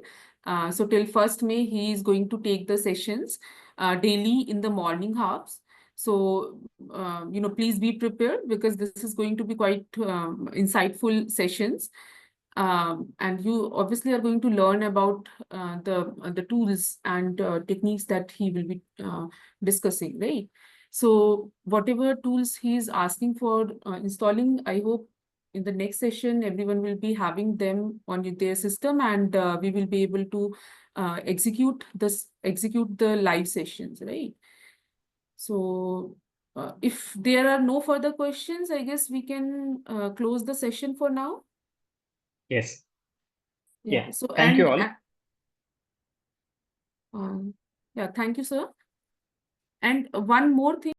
So till 1st May, he is going to take the sessions daily in the morning halves. So, please be prepared because this is going to be quite insightful sessions. And you obviously are going to learn about the tools and techniques that he will be discussing, right? So whatever tools he is asking for installing, I hope in the next session, everyone will be having them on their system, and we will be able to execute the live sessions, right? So if there are no further questions, I guess we can close the session for now. Yes. Yeah. Yeah. So Thank you all. Yeah, thank you, sir. And one more thing.